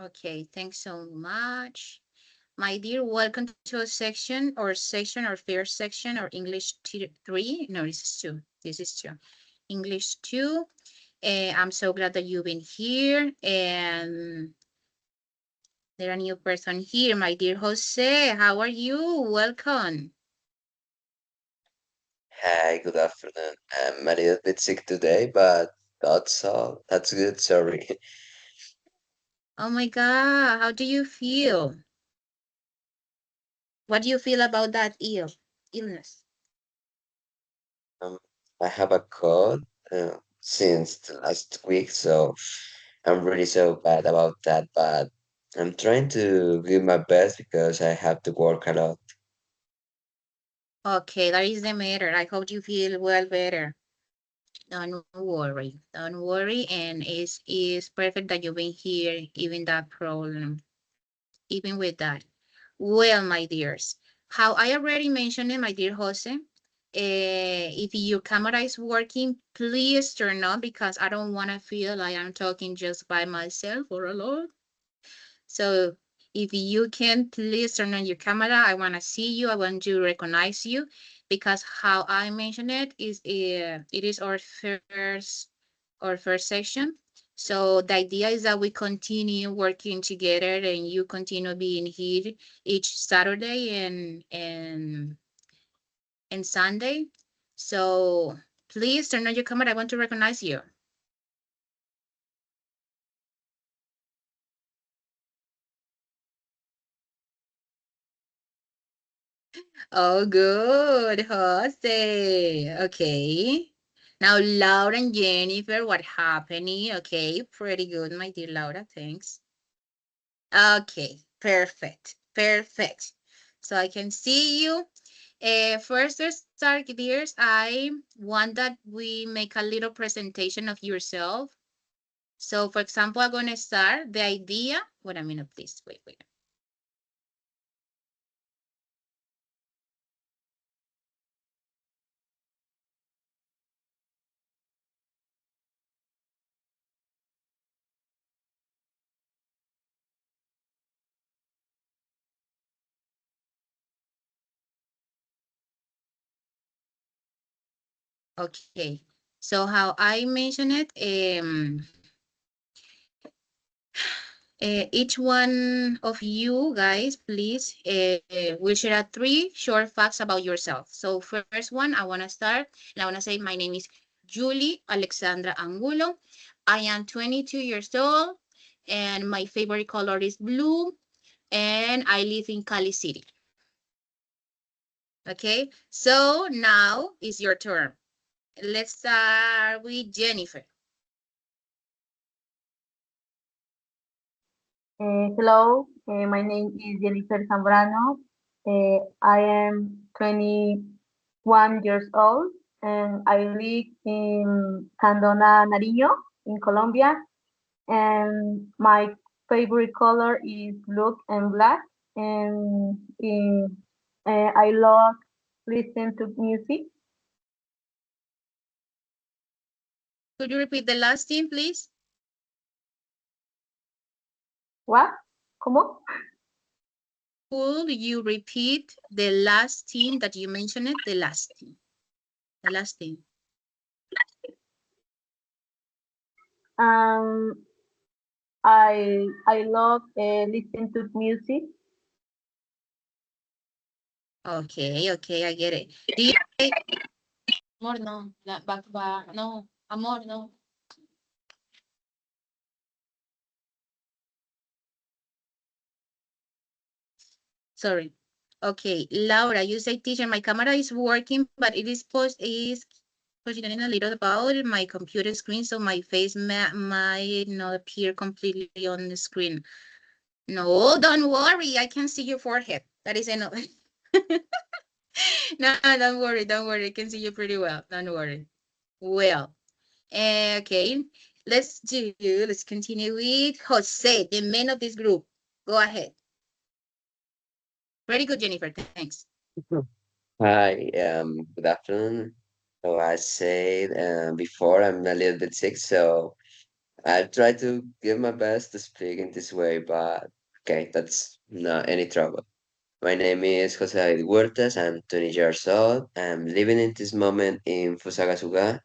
Okay, thanks so much. My dear, welcome to a section or first section or English 3. No, this is 2. This is 2. English 2. I'm so glad that you've been here. And there are a new person here. My dear Jose, how are you? Welcome. Hi, good afternoon. I'm a little bit sick today, but that's all. That's good. Sorry. Oh my God, how do you feel? What do you feel about that illness? Um, I have a cold since the last week, so I'm really so bad about that. But I'm trying to give my best because I have to work a lot. Okay, that is the matter. I hope you feel well better. Don't worry. Don't worry. And it's perfect that you've been here, even that problem, even with that. Well, my dears, how I already mentioned it, my dear Jose, if your camera is working, please turn on because I don't want to feel like I'm talking just by myself or alone. So if you can, please turn on your camera. I want to see you. I want to recognize you because how I mentioned it is our first section. So the idea is that we continue working together and you continue being here each Saturday and Sunday. So please turn on your camera. I want to recognize you. Oh, good, Jose. Okay. Now, Laura and Jennifer, what happening? Okay, pretty good, my dear Laura. Thanks. Okay, perfect, perfect. So I can see you. First, to start, dears, I want that we make a little presentation of yourself. So, for example, I'm gonna start the idea. Wait a minute, please. Wait, wait. Okay. So how I mentioned it, each one of you guys, please, will share 3 short facts about yourself. So first one, I want to start, and I want to say my name is Julie Alexandra Angulo. I am 22 years old, and my favorite color is blue, and I live in Cali City. Okay, so now is your turn. Let's start with Jennifer. Hello, my name is Jennifer Zambrano. I am 21 years old and I live in Candona, Nariño, in Colombia. And my favorite color is blue and black. And I love listening to music. Could you repeat the last thing, please? What? ¿Cómo? Could you repeat the last thing that you mentioned? The last thing. The last thing. Um, I love listening to music. Okay, okay, I get it. Do you say, amor, no, no, amor, no. Sorry. Okay, Laura, you say, teacher, my camera is working, but it is positioning a little about my computer screen, so my face might not appear completely on the screen. No, don't worry, I can see your forehead. That is enough. No, don't worry. I can see you pretty well. Don't worry. Well, okay. Let's continue with Jose, the man of this group. Go ahead. Very good, Jennifer. Thanks. Hi, good afternoon. So I said before I'm a little bit sick, so I try to give my best to speak in this way, but okay, that's not any trouble. My name is Jose David Huertas. I'm 20 years old. I'm living in this moment in Fusagasugá.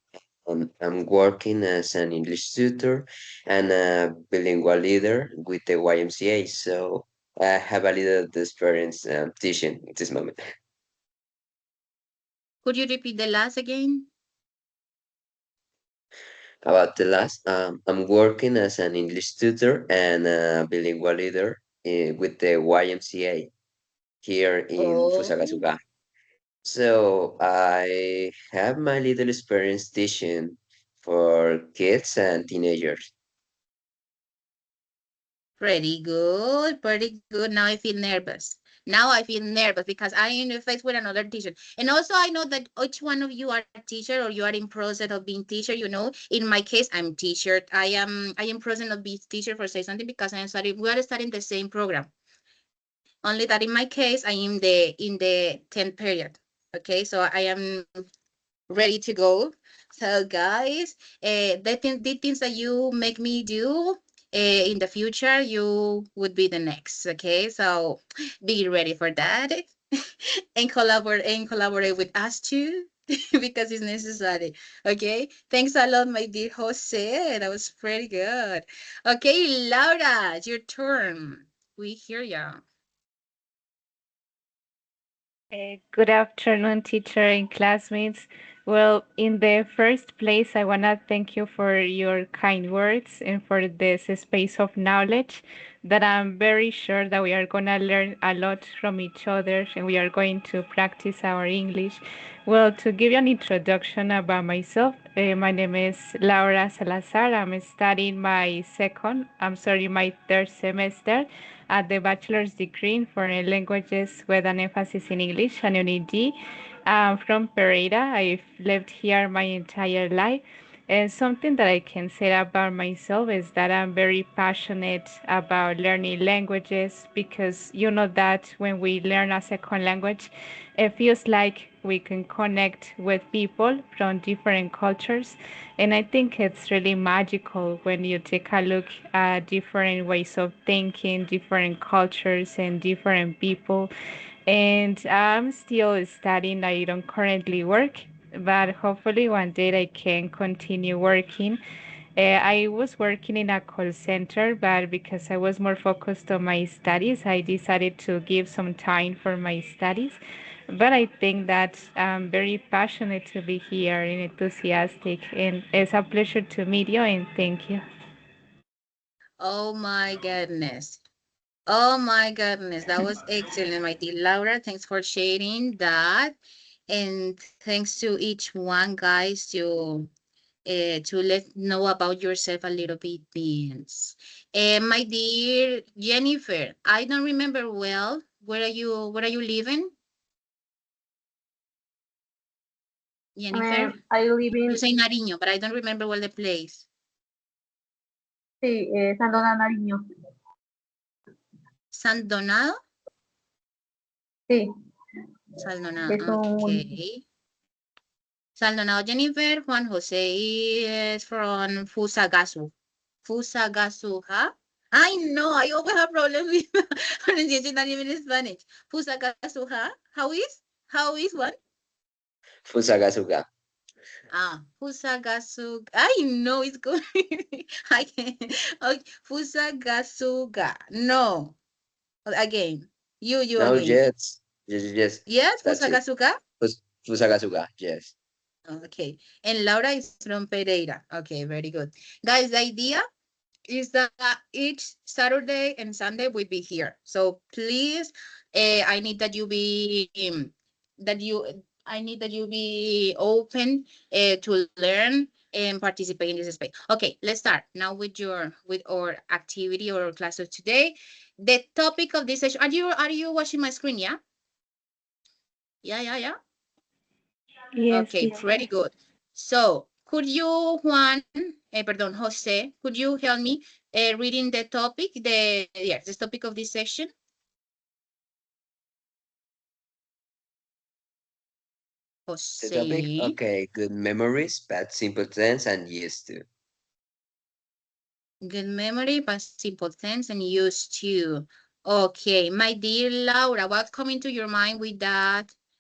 I'm working as an English tutor and a bilingual leader with the YMCA. So I have a little experience teaching at this moment. Could you repeat the last again? About the last, I'm working as an English tutor and a bilingual leader with the YMCA here in Oh, Fusagasugá. So I have my little experience teaching for kids and teenagers. pretty good, pretty good. Now I feel nervous. Now I feel nervous because I am faced with another teacher. And also I know that each one of you are a teacher or you are in process of being teacher, you know. In my case, I'm teacher. I am process of being teacher for say something because we are studying the same program. Only that in my case, I am in the 10th period. Okay, so I am ready to go. So guys, the things that you make me do in the future, you would be the next. Okay, so be ready for that and collaborate with us too. Because it's necessary. Okay. Thanks a lot, my dear Jose. That was pretty good. Okay, Laura, it's your turn. We hear ya. Good afternoon, teacher and classmates. Well, in the first place, I want to thank you for your kind words and for this space of knowledge that I'm very sure that we are going to learn a lot from each other and we are going to practice our English. Well, to give you an introduction about myself, my name is Laura Salazar. I'm studying my third semester at the bachelor's degree in foreign languages with an emphasis in English and UNID. I'm from Pereira. I've lived here my entire life. And something that I can say about myself is that I'm very passionate about learning languages because you know that when we learn a second language, it feels like we can connect with people from different cultures. And I think it's really magical when you take a look at different ways of thinking, different cultures, and different people. And I'm still studying. I don't currently work, but hopefully one day I can continue working. I was working in a call center, but because I was more focused on my studies, I decided to give some time for my studies. But I think that I'm very passionate to be here and enthusiastic, and it's a pleasure to meet you, and thank you. Oh my goodness. Oh my goodness, that was excellent, my dear Laura. Thanks for sharing that. And thanks to each one, guys, to let know about yourself a little bit. Beans. My dear Jennifer, I don't remember well. Where are you living? Jennifer? I live You in, say Nariño, but I don't remember well the place. sí, San Donat Nariño. San Donado? Sí, San es Donado, un municipio. okay. San Donado, Jennifer. Juan Jose is from Fusagasu. Fusagasu, huh? I know, I always have problems with pronunciation, not even in Spanish. Fusagasu, huh? How is? How is what? Fusagasuga. Fusagasu. I know it's good. I can. Okay, Fusagasuga. No. Again. You No, again. yes. Yes. Yes, That's it. Fusagasuga. Fusagasuga. Yes. Okay. And Laura is from Pereira. Okay, very good. Guys, the idea is that each Saturday and Sunday we'll be here. So please, I need that you be that you I need that you be open to learn and participate in this space. Okay, let's start now with our activity or class of today. The topic of this session. Are you watching my screen? Yeah. Yeah. Yes, Okay, teacher. very good. So, could you, pardon, Jose, could you help me reading the topic, the topic of this session? The topic? Jose. Okay, good memories, bad simple tense, and used to. Good memory, past simple tense, and used to. Okay, my dear Laura, what's coming to your mind with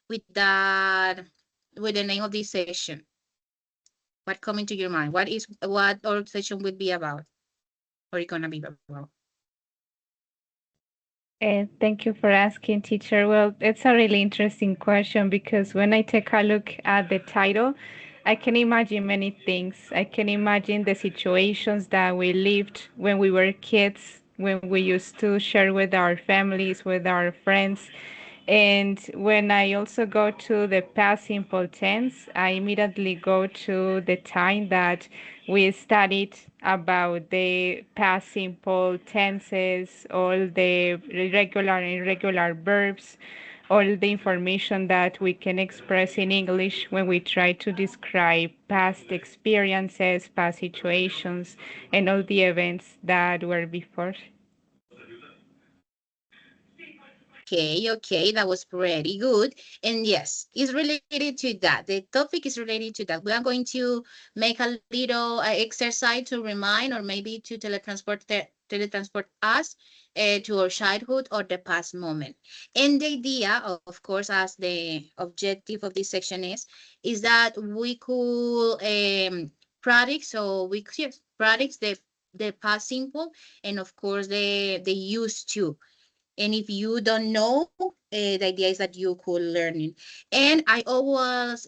with the name of this session? What coming to your mind? What our session would be about? Or it gonna be about? Thank you for asking, teacher. Well, it's a really interesting question because when I take a look at the title, I can imagine many things. I can imagine the situations that we lived when we were kids, when we used to share with our families, with our friends. And when I also go to the past simple tense, I immediately go to the time that we studied about the past simple tenses, all the regular and irregular verbs, all the information that we can express in English when we try to describe past experiences, past situations, and all the events that were before. Okay, that was pretty good. And yes, it's related to that. The topic is related to that. We are going to make a little exercise to remind or maybe to teletransport us to our childhood or the past moment. And the idea, of course, as the objective of this section is that we could practice, so we could practice the past simple and of course the used to. And if you don't know, the idea is that you could learn it. And I always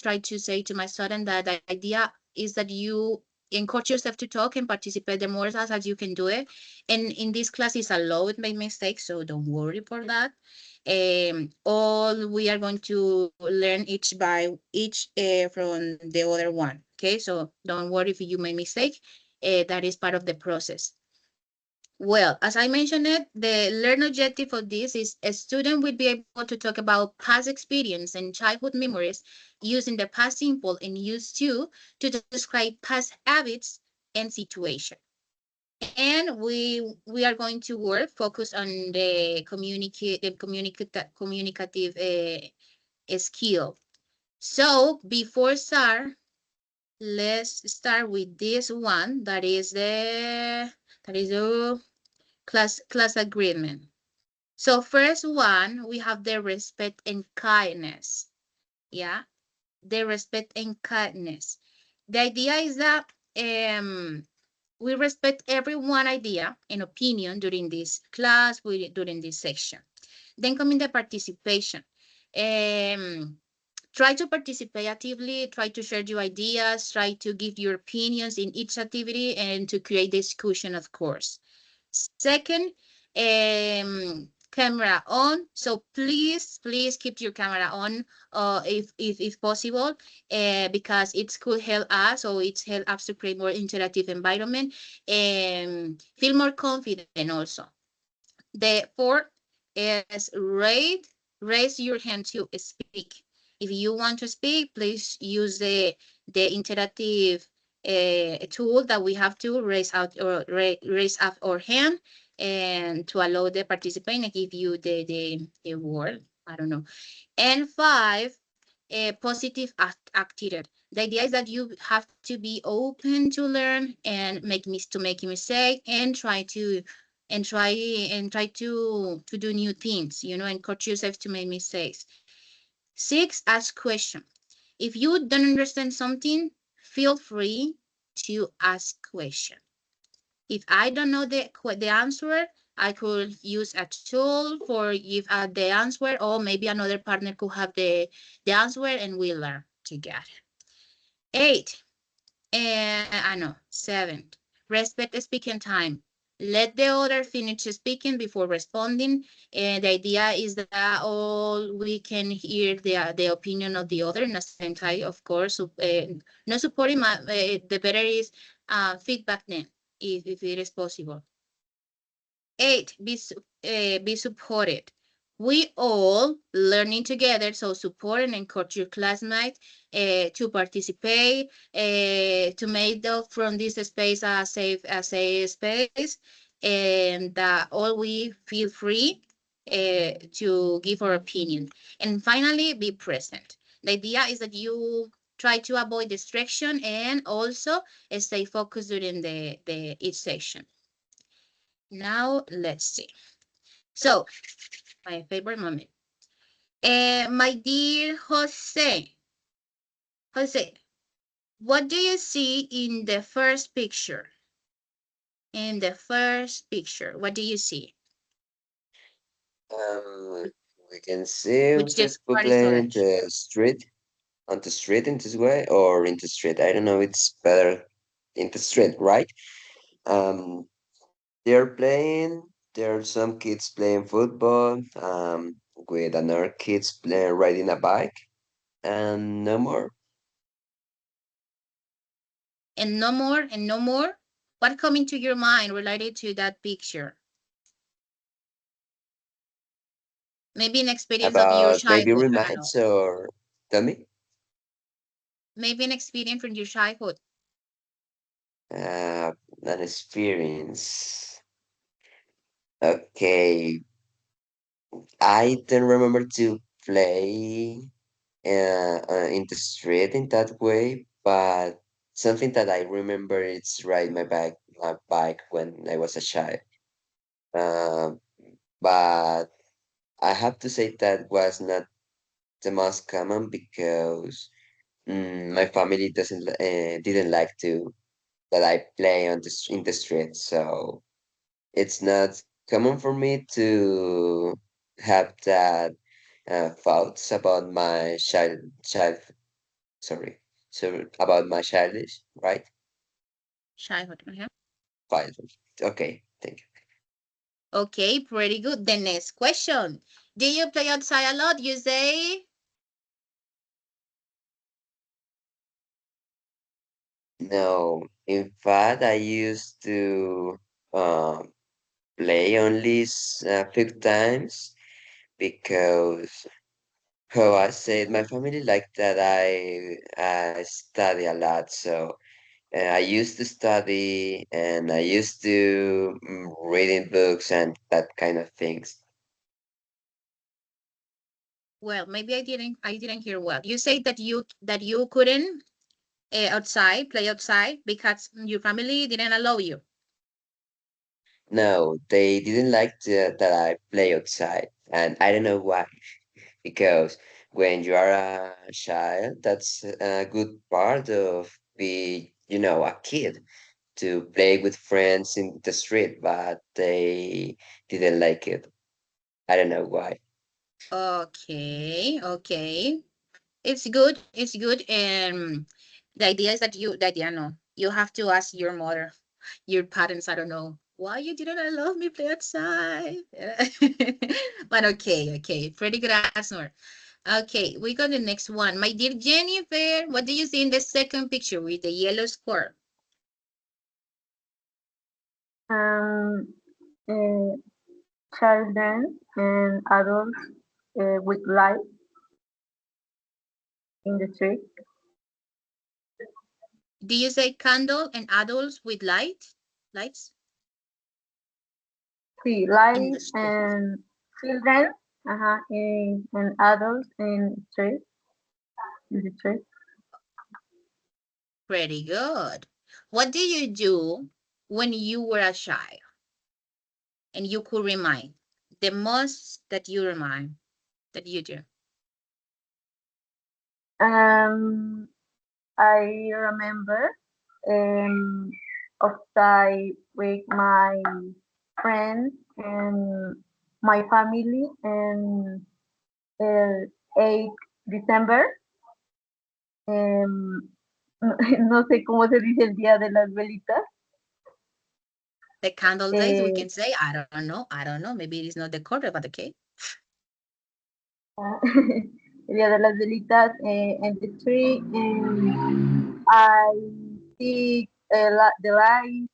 try to say to my student that the idea is that you encourage yourself to talk and participate the more as you can do it. And in this class is allowed make mistakes, so don't worry for that. All we are going to learn each from the other one. Okay, so don't worry if you make mistake. That is part of the process. Well, as I mentioned it, the learn objective of this is a student will be able to talk about past experience and childhood memories using the past simple and used to describe past habits and situation. And we are going to focus on the communicative skill. So before start, let's start with this one that is the class agreement. So first one, we have the respect and kindness. Yeah, the respect and kindness. The idea is that we respect everyone idea and opinion during this class, during this section. Then coming the participation. Try to participate actively, try to share your ideas, try to give your opinions in each activity and to create discussion, of course. Second, camera on. So please keep your camera on if possible, because it could help us, or it's help us to create more interactive environment and feel more confident also. The fourth is raise your hand to speak. If you want to speak, please use the interactive tool that we have to raise up our hand and to allow the participant and give you the word. I don't know. And five, positive attitude. The idea is that you have to be open to learn and make a mistake and try to do new things, encourage yourself to make mistakes. Six, ask question. If you don't understand something, feel free to ask question. If I don't know the answer, I could use a tool for give the answer, or maybe another partner could have the answer and we learn together. 8, I know, 7, respect speaking time. Let the other finish speaking before responding. The idea is that all we can hear the opinion of the other in the same time, of course. No supporting, the better is feedback then, if it is possible. 8, be supported. We all learning together, so support and encourage your classmates to participate, to make from this space a safe space, and all we feel free to give our opinion. And finally, be present. The idea is that you Try to avoid distraction and also stay focused during each section. Now, let's see. So, my favorite moment. My dear Jose, what do you see in the first picture? In the first picture, what do you see? We can see Which the this people part is playing orange. the street, on the street in this way, or in the street. I don't know. It's better in the street, right? Um, they're playing. There are some kids playing football. With another kids playing riding a bike, and no more. And no more, and no more. What coming to your mind related to that picture? Maybe an experience of your About maybe childhood. I don't know. reminds or tell me. Maybe an experience from your childhood. Uh, an experience. Okay, I don't remember to play in the street in that way, but something that I remember is ride my bike when I was a child. Um, but I have to say that was not the most common because my family didn't like to that I play in the street, so it's not common for me to have that thoughts about my sorry, so about my childish, right? Childhood. Childhood. Okay, thank you. Okay, pretty good. The next question. Do you play outside a lot, you say? No, in fact, I used to um, play only a few times because, oh, I said my family liked that I study a lot, so I used to study and I used to reading books and that kind of things. Well, maybe I didn't hear well. You say that you couldn't play outside because your family didn't allow you. No, they didn't like that I play outside, and I don't know why. Because when you are a child, that's a good part of a kid to play with friends in the street, but they didn't like it. I don't know why. Okay, okay. It's good. It's good. And the idea is no, you have to ask your mother, your parents. I don't know why you didn't allow me play outside. But okay, okay. Pretty good answer. Okay, we got the next one. My dear Jennifer, what do you see in the second picture with the yellow square? Um, uh, children and adults with light in the street. Do you say candle and adults with lights See, in light the street? and children, and adults in the street. Pretty good. What do you do when you were a child and you could remind the most that you remind that you do? Um, I remember outside with my friends and my family and el 8 December. em, no sé cómo se dice el día de las velitas. The candle days, we eh, can say, I don't know. Maybe it is not the correct, but okay. el día de las velitas in the street. And I see the lights,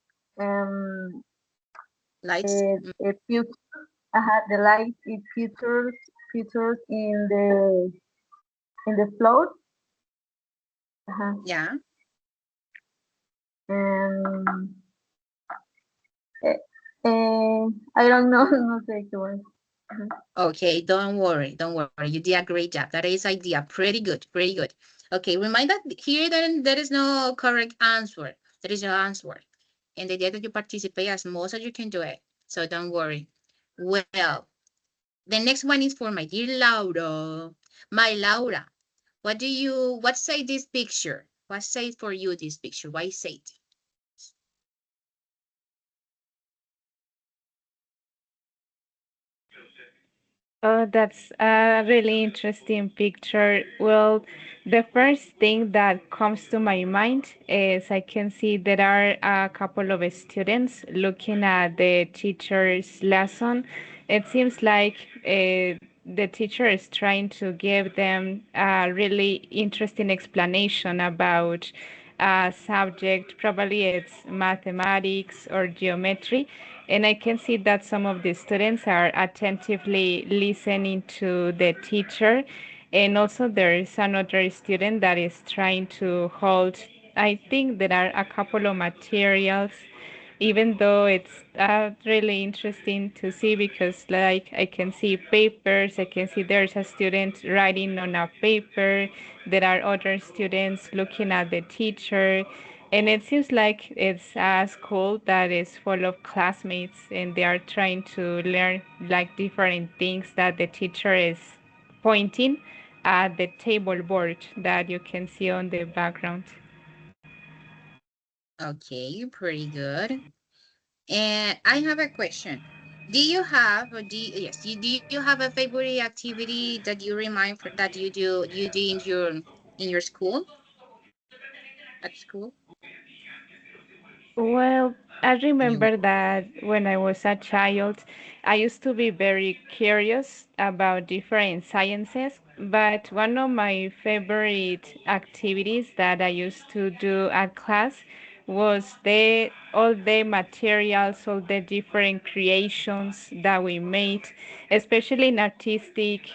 Lights. the lights, it features in the floor. Yeah. And I don't know, no sé qué más. Okay, don't worry, don't worry. You did a great job. That is idea. Pretty good, pretty good. Okay, remind that here that there is no correct answer. There is no answer. And the idea that you participate as most as you can do it. So don't worry. Well, the next one is for my dear Laura. My Laura, what say this picture? What say for you this picture? Why say it? Oh, that's a really interesting picture. Well, the first thing that comes to my mind is I can see there are a couple of students looking at the teacher's lesson. It seems like the teacher is trying to give them a really interesting explanation about a subject. Probably it's mathematics or geometry. And I can see that some of the students are attentively listening to the teacher. And also there is another student that is trying to hold, I think there are a couple of materials, even though it's really interesting to see because like I can see papers, I can see there's a student writing on a paper, there are other students looking at the teacher, and it seems like it's a school that is full of classmates and they are trying to learn like different things that the teacher is pointing at the table board that you can see on the background. Okay, pretty good. And I have a question. Do you have, or yes, do you have a favorite activity that you remind that you do in your school, at school? Well, I You remember that when I was a child, I used to be very curious about different sciences, but one of my favorite activities that I used to do at class was the all the materials, all the different creations that we made, especially in artistic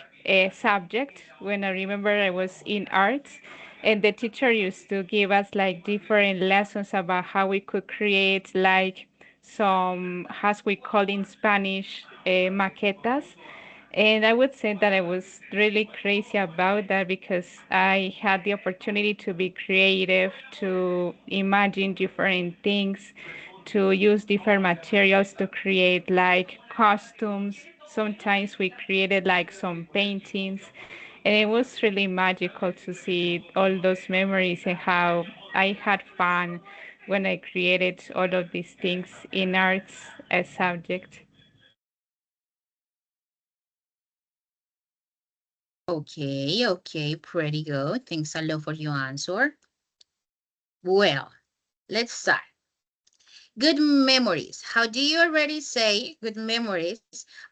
subject. When I remember I was in arts, and the teacher used to give us like different lessons about how we could create like some, as we call in Spanish, maquetas. And I would say that I was really crazy about that because I had the opportunity to be creative, to imagine different things, to use different materials to create like costumes. Sometimes we created like some paintings, and it was really magical to see all those memories and how I had fun when I created all of these things in arts as subject. okay, pretty good. Thanks a lot for your answer. Well, let's start. Good memories. How do you already say good memories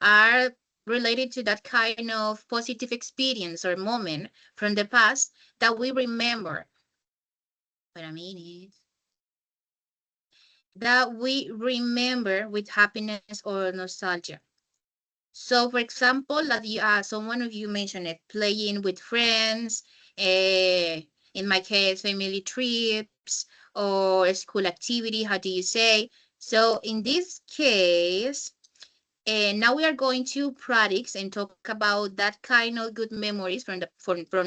are related to that kind of positive experience or moment from the past that we remember? Wait a minute. That we remember with happiness or nostalgia. So, for example, that someone of you mentioned it, playing with friends, in my case, family trips or school activity. How do you say? So, in this case, now we are going to practice and talk about that kind of good memories from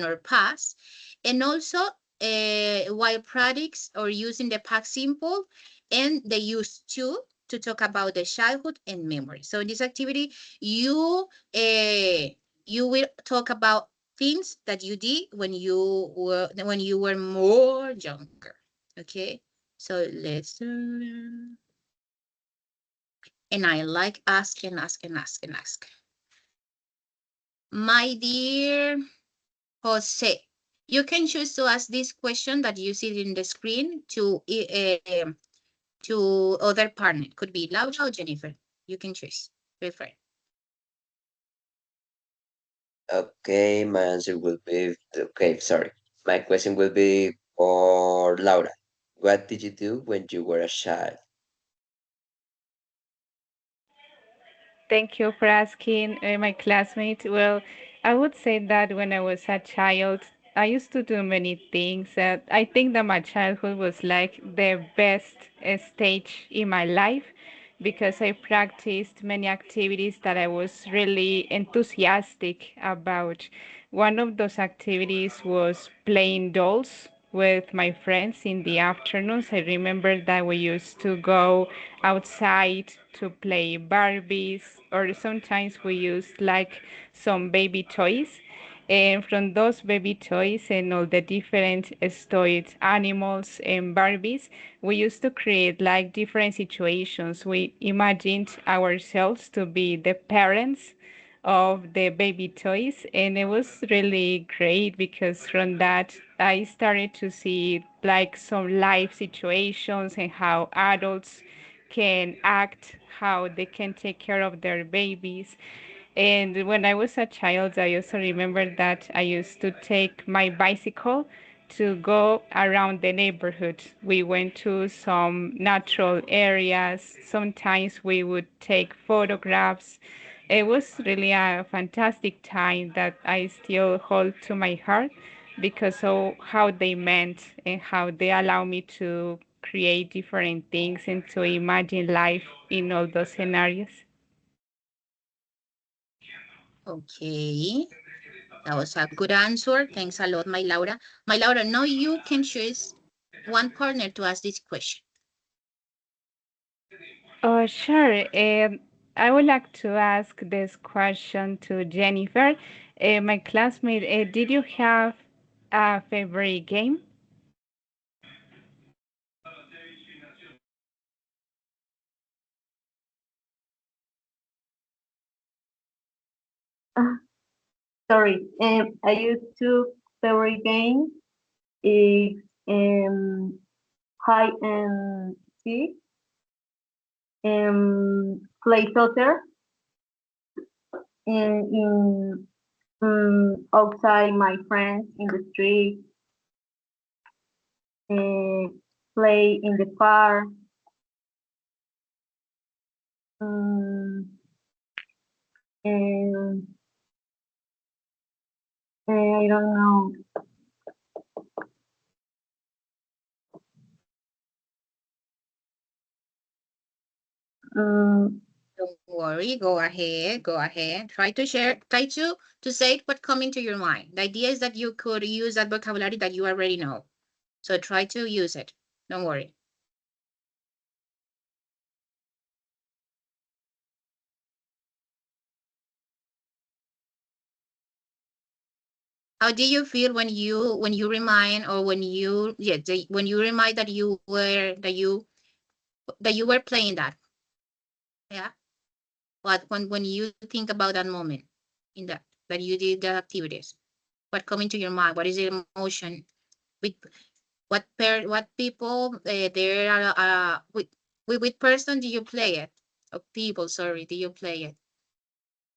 our past, and also while practice or using the past simple and the use to talk about the childhood and memory. So in this activity, you will talk about things that you did when you were more younger. Okay, so let's. And I like ask and ask and ask and ask. My dear Jose, you can choose to ask this question that you see in the screen to other partner. Could be Laura or Jennifer. You can choose. Feel free. Okay, my answer will be okay. Sorry, my question will be for Laura. What did you do when you were a child? Thank you for asking, my classmate. Well, I would say that when I was a child, I used to do many things. I think that my childhood was like the best stage in my life because I practiced many activities that I was really enthusiastic about. one of those activities was playing dolls with my friends in the afternoons. I remember that we used to go outside to play Barbies, or sometimes we used like some baby toys. And from those baby toys and all the different toys, animals and Barbies, we used to create like different situations. We imagined ourselves to be the parents of the baby toys, and it was really great because from that I started to see like some life situations and how adults can act, how they can take care of their babies. And when I was a child, I also remember that I used to take my bicycle to go around the neighborhood. We went to some natural areas. Sometimes we would take photographs. It was really a fantastic time that I still hold to my heart because of how they meant and how they allow me to create different things and to imagine life in all those scenarios. Okay, that was a good answer. Thanks a lot, my Laura. My Laura, now you can choose one partner to ask this question. Oh, sure. I would like to ask this question to Jennifer. My classmate, did you have a favorite game? Sorry. I used to favorite game is hide and seek, play soccer in outside my friends in the street, play in the park. Um, and I don't know. Um, Don't worry, go ahead, go ahead. Try to share, try to say what come into your mind. The idea is that you could use that vocabulary that you already know. So try to use it. Don't worry. How do you feel when you remind or when you when you remind that you were playing that? Yeah. What when you think about that moment in that you did the activities, what come into your mind? What is the emotion? With what people there are with person do you play it? Of people, sorry, do you play it?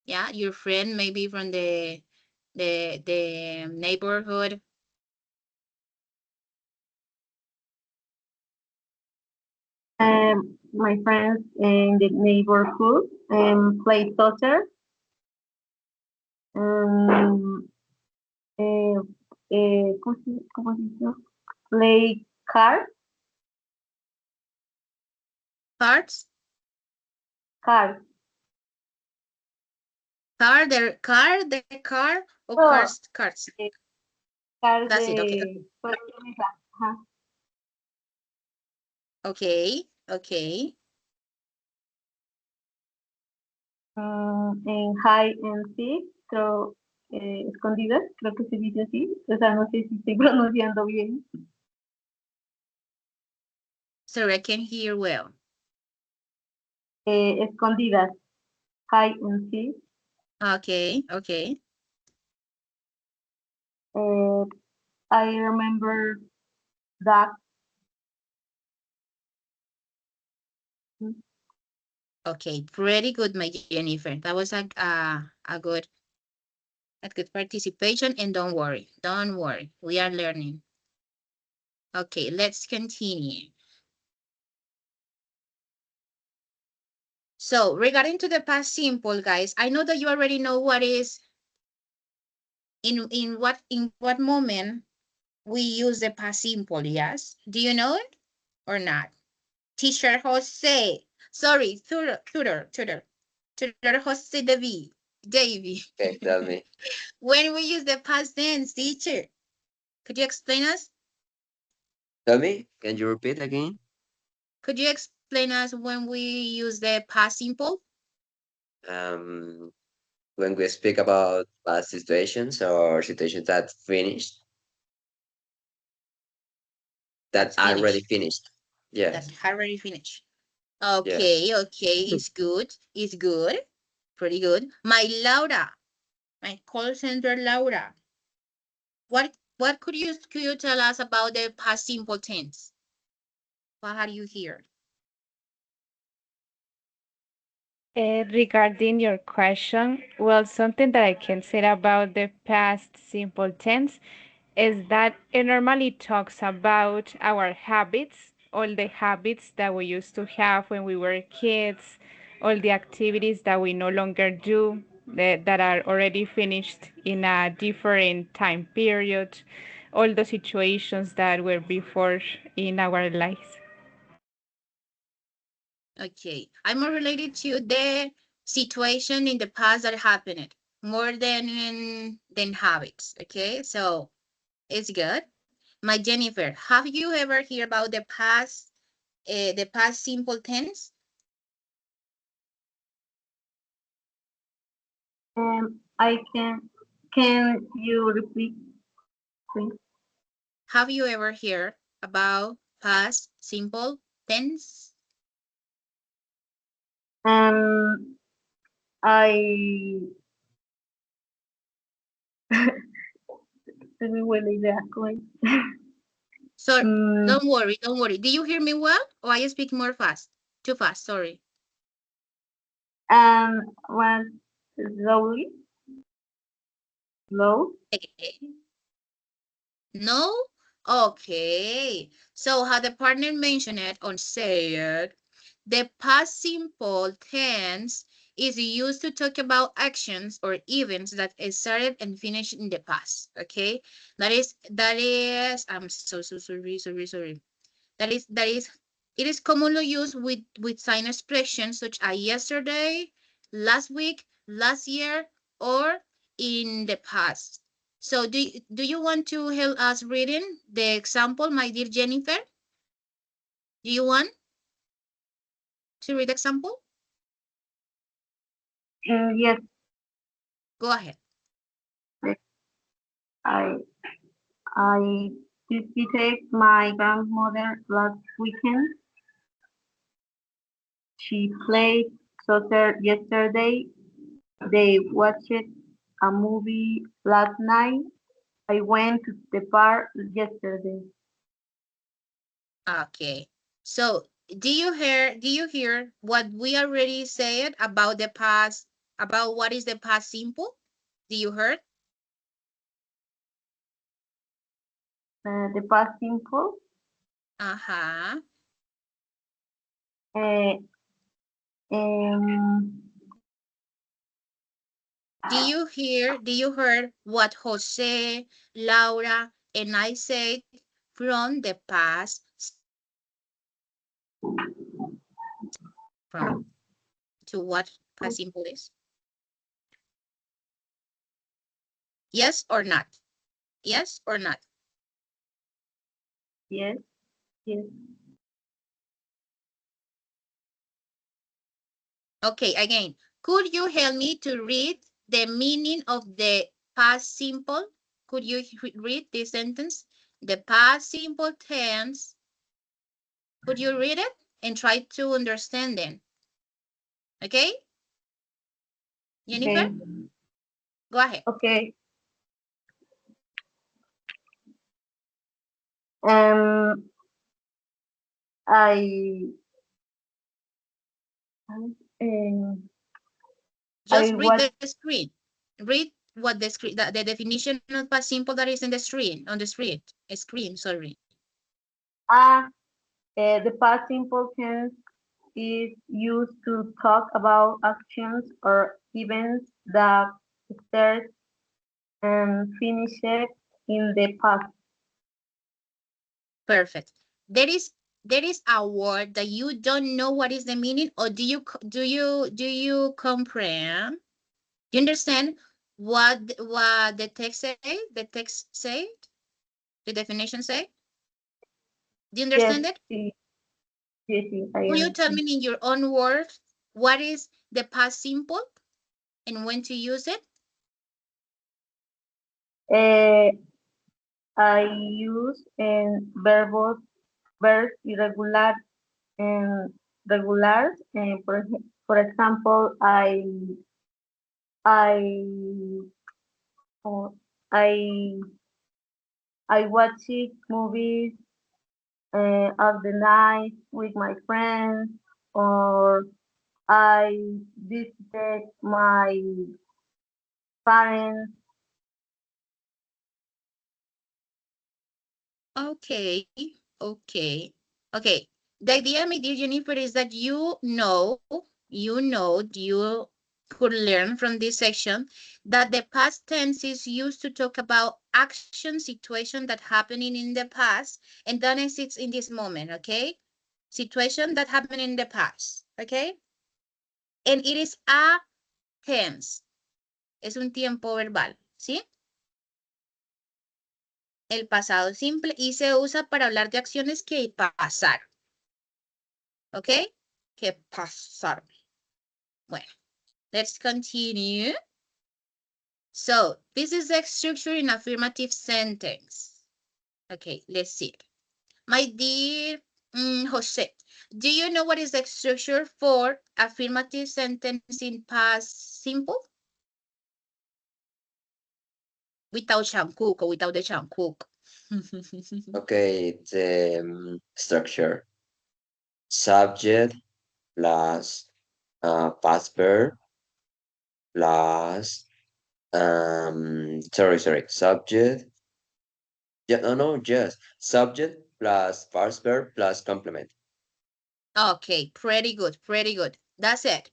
Yeah, your friend maybe from the neighborhood. my friends in the neighborhood play soccer. Um, ¿cómo se dice? Play cards. Cards, Cards. car or Oh, cards. cards That's it. Okay, de juegos de mesa. Ajá. okay, okay. En hide and seek, creo, escondidas, creo que se dice así. O sea, no sé si estoy pronunciando bien. Sorry, I can't hear well. Escondidas, hide and seek. Okay, okay. I remember that. Okay, pretty good, my Jennifer. That was a good participation, and don't worry, we are learning. Okay, let's continue. So regarding to the past simple, guys, I know that you already know what is in what moment we use the past simple. Yes, do you know it or not? Teacher Jose, sorry, tutor Jose David. Davy, Okay, tell me. when we use the past tense, teacher, could you explain us? Tell me. Can you repeat again? Could you explain us when we use the past simple? Um, when we speak about past situations or situations that finished, that That's already finished. finished. That Yes. already finished. Yes. Okay, okay, it's good. It's good. Pretty good. My Laura, my call center Laura. What could you tell us about the past simple tense? What are you here? Regarding your question, well, something that I can say about the past simple tense is that it normally talks about our habits, all the habits that we used to have when we were kids, all the activities that we no longer do that are already finished in a different time period, all the situations that were before in our lives. Okay, I'm more related to the situation in the past that happened more than habits. Okay, so it's good. My Jennifer, have you ever heard about the past simple tense? I can you repeat, please? Have you ever heard about past simple tense? I se me fue la idea. ¿Cómo es? So Mm, don't worry, don't worry. Do you hear me well, or I speak more fast? Too fast, sorry. was slowly, slow. Okay. No? Okay. So how the partner mentioned it or said, the past simple tense is used to talk about actions or events that started and finished in the past. Okay. I'm so sorry. That is it is commonly used with sign expressions such as yesterday, last week, last year, or in the past. So do you want to help us reading the example, my dear Jennifer? Do you want to read the example? Yes, Go ahead. I I visited my grandmother last weekend. She played soccer yesterday. They watched a movie last night. I went to the park yesterday. Okay. So do you hear what we already said about the past, about what is the past simple? Do you heard? The past simple. Uh-huh. Uh, um, Do you heard what Jose, Laura, and I said from the past from to what past simple is? Yes or not? Yes or not? yes, yes. Okay, again, could you help me to read the meaning of the past simple? Could you read this sentence? The past simple tense. Could you read it and try to understand them? Okay, Jennifer, Okay, go ahead. okay. Um, I, I Just read watch. the screen. Read what the screen, the definition of past simple that is in the screen, on the screen, sorry. Ah, the past simple tense is used to talk about actions or events that start and finish in the past. Perfect. There is a word that you don't know what is the meaning, or do you comprehend? You understand what the text say? The text say? The definition say? Do you Yes, understand it? sí, yes, sí, I Will you tell understand. me in your own words what is the past simple and when to use it? Uh, I use verbs irregular and regular. For example, I, oh, I, I watch movies of the night with my friends, or I visited my parents. Okay, okay, okay. The idea, my dear Jennifer, is that you could learn from this section that the past tense is used to talk about action situation that happening in the past and then exists in this moment, okay? Situation that happened in the past, okay? And it is a tense. Es un tiempo verbal, ¿sí? El pasado simple y se usa para hablar de acciones que pasaron. ¿Ok? Que pasaron. Bueno, let's continue. So, this is the structure in affirmative sentence. Okay, let's see it. My dear Jose, do you know what is the structure for affirmative sentence in past simple? Without Shankook or without the Shankook. Okay, the structure. Subject plus past verb plus sorry, subject. Yeah, no, just subject plus past verb plus complement. Okay, pretty good, pretty good. That's it.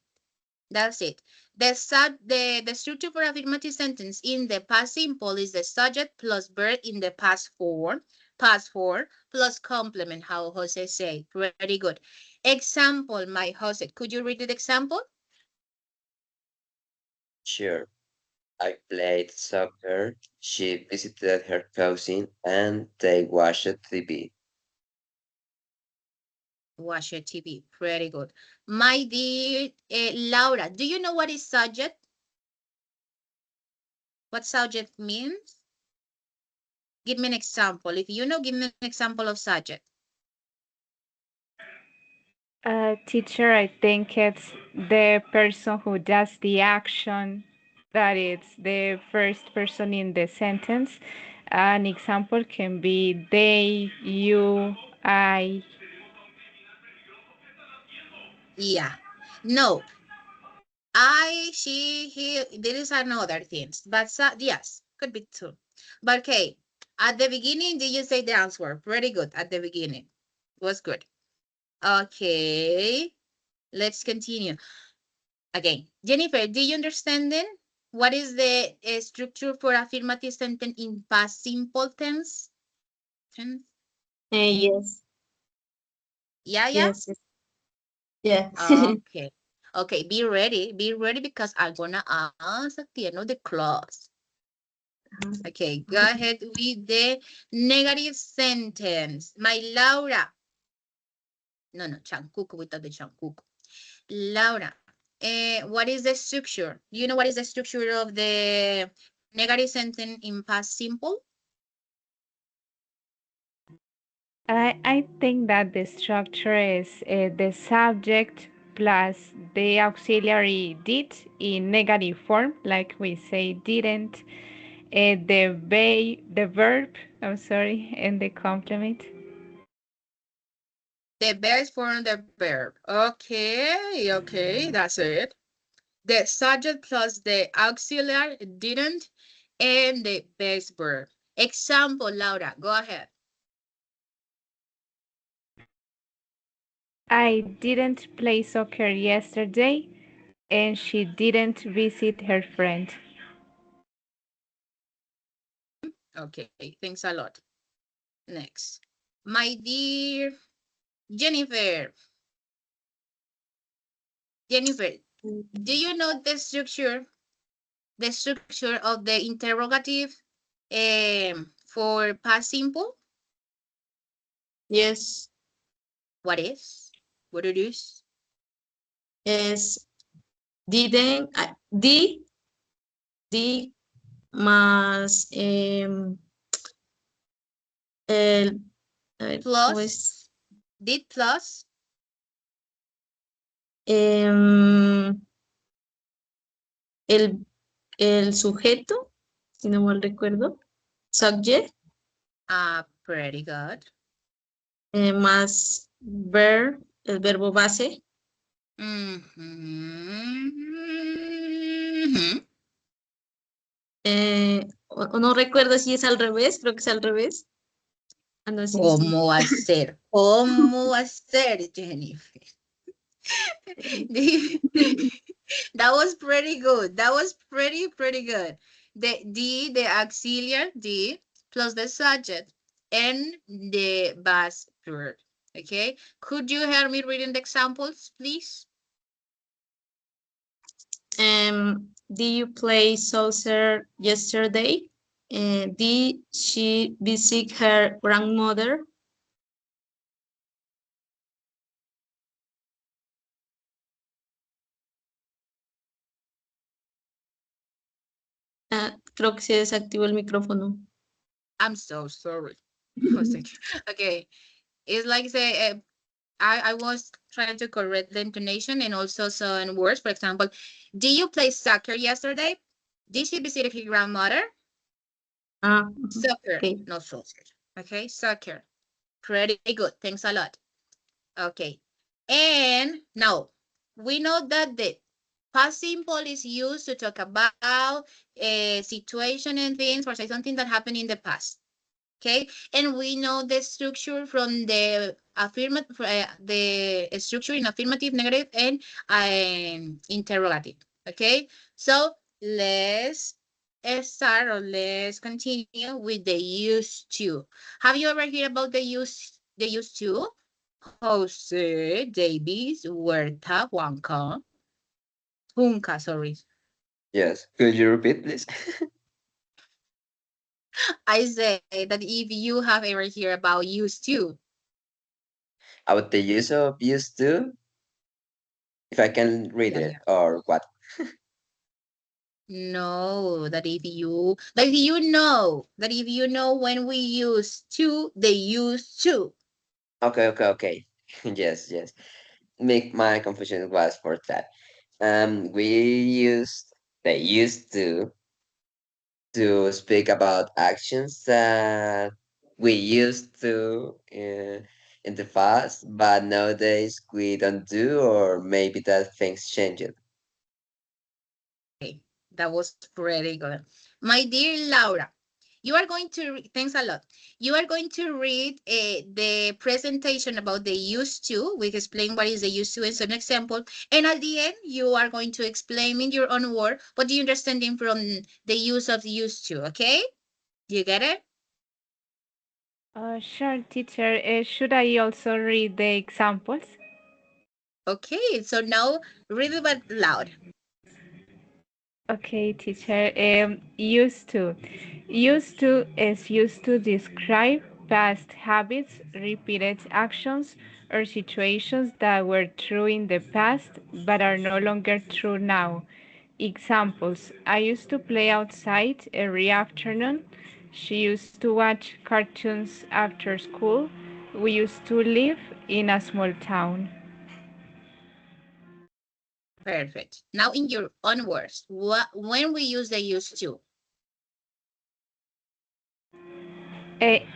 That's it. The structure for affirmative sentence in the past simple is the subject plus verb in the past form plus complement, how Jose said. Very good. Example, my Jose. Could you read the example? Sure. I played soccer. She visited her cousin and they watched TV. Watch your TV. Pretty good. My dear Laura, do you know what is subject? What subject means? Give me an example. If you know, give me an example of subject. Teacher, I think it's the person who does the action, that it's the first person in the sentence. An example can be they, you, I. Yeah. No, I, she, he, there is another things, but yes, could be two. But okay, at the beginning, did you say the answer? Pretty good at the beginning. Was good. Okay, let's continue. Again, Jennifer, do you understand then? What is the structure for affirmative sentence in past simple tense? Yes, Yeah, yeah? yes, yes. Okay. Okay, be ready because I'm gonna ask at the end of the class. Okay, go ahead with the negative sentence. My Laura. No, Chancuco without the Chancuco. Laura, what is the structure? Do you know what is the structure of the negative sentence in past simple? I think that the structure is the subject plus the auxiliary did in negative form, like we say didn't, the verb, I'm sorry, and the complement. The best form the verb. Okay, that's it. The subject plus the auxiliary didn't and the base verb. Example, Laura, go ahead. I didn't play soccer yesterday, and she didn't visit her friend. Okay, thanks a lot. Next. My dear Jennifer. Jennifer, do you know the structure the structure of the interrogative for past simple? Yes. What is? What it is? Es didn't, di más el, a ver, ¿cómo es? Plus, did plus, Em, el sujeto, si no mal recuerdo, subject, pretty good. más verb, el verbo base. Mhm. O no recuerdo si es al revés, creo que es al revés. Ah, no, sí, sí. ¿Cómo va a ser? ¿Cómo va a ser, Jennifer? That was pretty good. That was pretty good. The auxiliary, the, plus the subject, and the base verb. Okay. Could you help me reading the examples, please? Did you play soccer yesterday? Did she visit her grandmother? Creo que se desactivó el micrófono. I'm so sorry. Okay. It's like say, I was trying to correct the intonation and also some words. For example, did you play soccer yesterday? Did she visit her grandmother? Soccer, okay. not soccer. Okay, soccer. Pretty good. Thanks a lot. Okay. And now we know that the past simple is used to talk about a situation and things or say something that happened in the past. Okay, and we know the structure from the affirmative, the structure in affirmative, negative, and interrogative. Okay, so let's start or let's continue with the used to. Have you ever heard about the used to? Jose, Davis, Huerta, Junca, sorry. Yes. Could you repeat, please? I say that if you have ever heard about used to. About the use of used to, if I can read Yeah, it yeah. or what? No, that if you know when we use to, they use to. Okay. Yes, yes. Make my confusion was for that. We used they used to speak about actions that we used to in the past, but nowadays we don't do, or maybe that things changed. Okay, that was pretty good. My dear Laura, you are going to, thanks a lot. You are going to read the presentation about the used to. We explain what is the used to and some example. And at the end, you are going to explain in your own word what do you understanding from the use of used to, okay? You get it? Sure, teacher. Should I also read the examples? Okay, so now read it but loud. Okay, teacher. Used to. Used to is used to describe past habits, repeated actions, or situations that were true in the past but are no longer true now. Examples: I used to play outside every afternoon. She used to watch cartoons after school. We used to live in a small town. Perfect. Now in your own words, when we use the used to.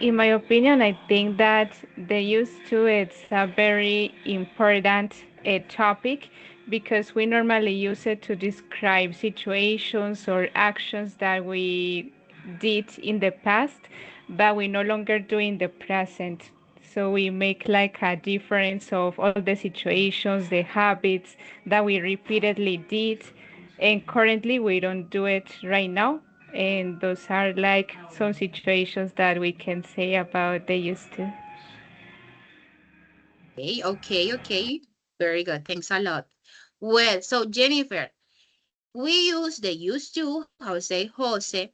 In my opinion, I think that the used to it's a very important topic because we normally use it to describe situations or actions that we did in the past, but we no longer do in the present. So we make like a difference of all the situations, the habits that we repeatedly did, and currently we don't do it right now. And those are like some situations that we can say about they used to. Okay. Very good. Thanks a lot. Well, so Jennifer, we use the used to, Jose, Jose.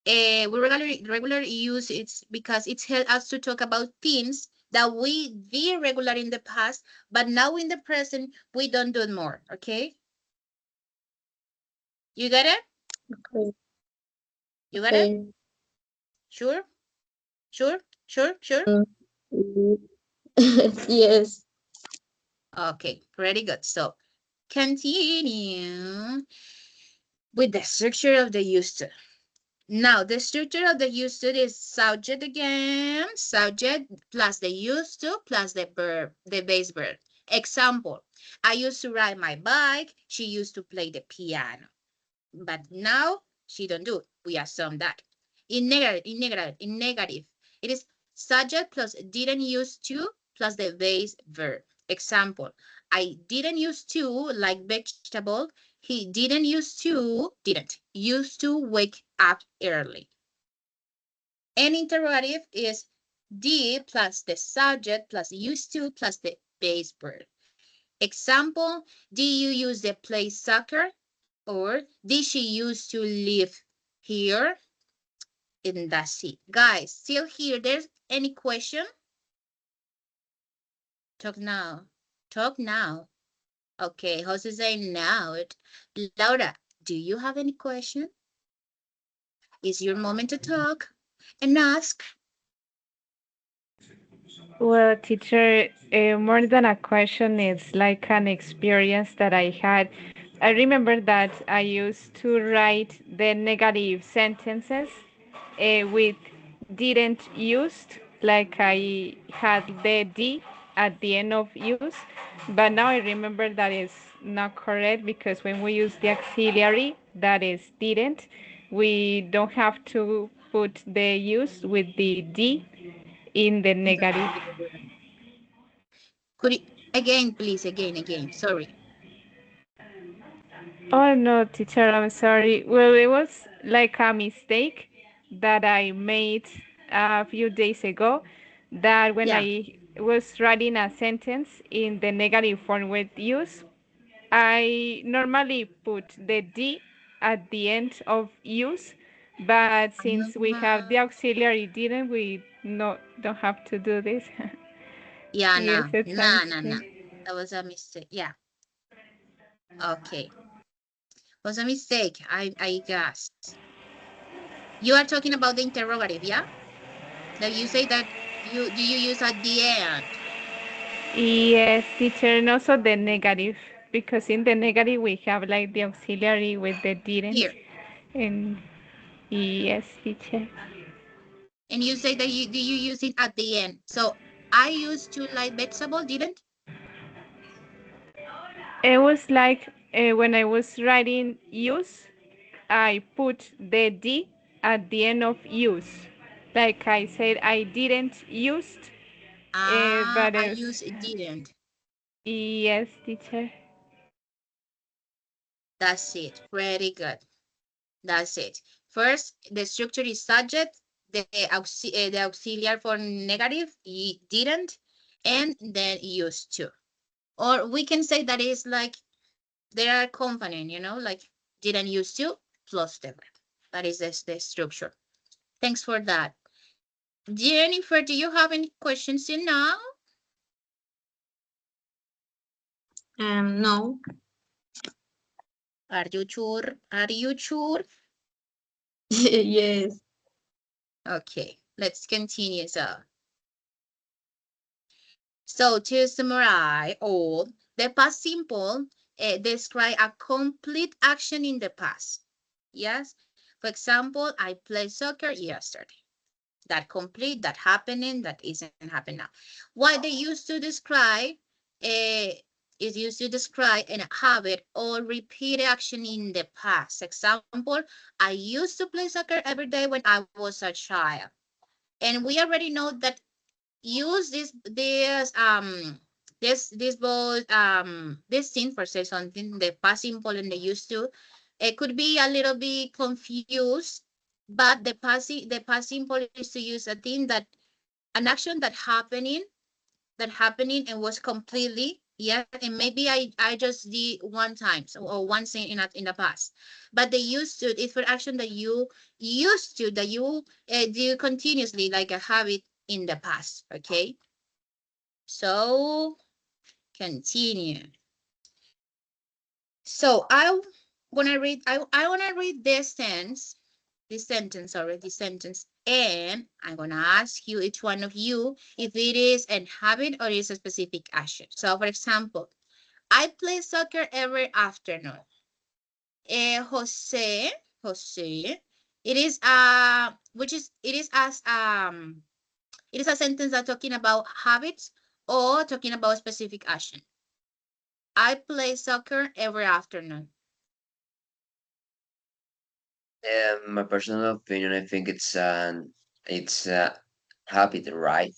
We regularly use it because it helps us to talk about things that we did regular in the past, but now in the present, we don't do it more, okay? You get it? Okay. You got it? Okay. Sure? Sure? Sure? Sure? Mm. Yes. Okay, pretty good. So continue with the structure of the used to. Now, the structure of the used to is subject again, subject plus the used to plus the verb, the base verb. Example, I used to ride my bike. She used to play the piano. But now she don't do it. We assume that. In negative, it is subject plus didn't use to plus the base verb. Example, I didn't use to like vegetable. He didn't use to wake up early. And interrogative is did plus the subject plus used to plus the base verb. Example, did you use to play soccer? Or did she used to live here? And that's it. Guys, still here, there's any question? Talk now. Talk now. Okay, Jose saying now. Laura, do you have any question? Is your moment to talk and ask? Well, teacher, more than a question, it's like an experience that I had. I remember that I used to write the negative sentences with didn't used, like I had the D at the end of use, but now I remember that is not correct because when we use the auxiliary, that is didn't, we don't have to put the use with the D in the negative. Could you, again, please, again, sorry. Oh no, teacher, I'm sorry. Well, it was like a mistake that I made a few days ago that when Yeah. I was writing a sentence in the negative form with use, I normally put the D at the end of use, but since we have the auxiliary didn't, we don't have to do this. Yeah, Yes, no, it's a no. mistake. That was a mistake. Yeah. Okay. Was a mistake, I guess. You are talking about the interrogative, yeah? That you say that you use at the end. Yes, teacher, and also the negative, because in the negative we have like the auxiliary with the didn't. Here. And yes, teacher. And you say that you use it at the end. So I used to like vegetable, didn't? It was like when I was writing use, I put the D at the end of use. Like I said, I didn't used, but I it's, use didn't. yes, teacher. That's it. Pretty good. That's it. First, the structure is subject, the auxiliary for negative, didn't, and then used to. Or we can say that is like they are component, like didn't used to plus the verb. That is the structure. Thanks for that. Jennifer, do you have any questions now? No. Are you sure? Are you sure? Yes. Okay, let's continue. So to summarize all, the past simple describe a complete action in the past. Yes. For example, I played soccer yesterday. That complete, that happening, that isn't happening now. What they used to describe is used to describe a habit or repeat action in the past. Example, I used to play soccer every day when I was a child. And we already know that use this thing for say something, the past simple and the used to, it could be a little bit confused, but the past simple is to use a thing that an action that happening and was completely Yeah, and maybe I just did one time or one thing in the past, but the used to is for action that you used to that you do continuously like a habit in the past. Okay, so continue. So I wanna read. I wanna read this sentence, and I'm gonna ask you each one of you if it is a habit or is a specific action. So, for example, I play soccer every afternoon. Jose, it is which is it is a sentence that talking about habits or talking about specific action. I play soccer every afternoon. My personal opinion, I think it's a habit, right?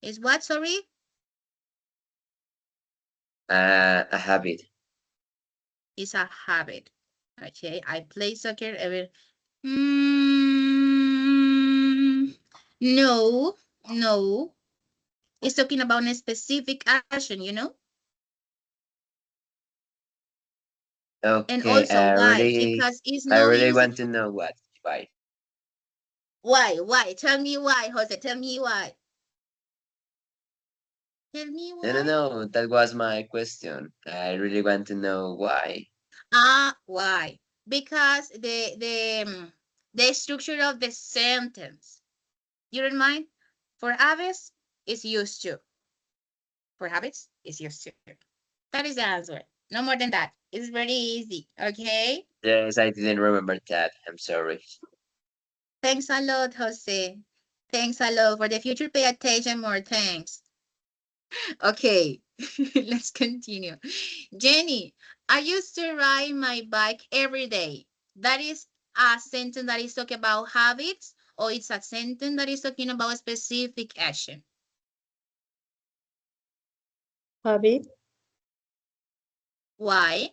Is what, sorry? A habit. It's a habit. Okay, I play soccer every. Mm, no, no. It's talking about a specific action, you know? And Okay, also why? Because it's I no really use. want to know why. Why? Why? Tell me why, Jose. Tell me why. Tell me No, no, why. no, that was my question. I really want to know why. Why? Because the structure of the sentence. You don't mind? For habits, is used to. For habits, is used to. That is the answer. No more than that. It's very easy. Okay. Yes, I didn't remember that. I'm sorry. Thanks a lot, Jose. Thanks a lot. For the future, pay attention more. Thanks. Okay, let's continue. Jenny, I used to ride my bike every day. That is a sentence that is talking about habits, or it's a sentence that is talking about a specific action. Habit. Why?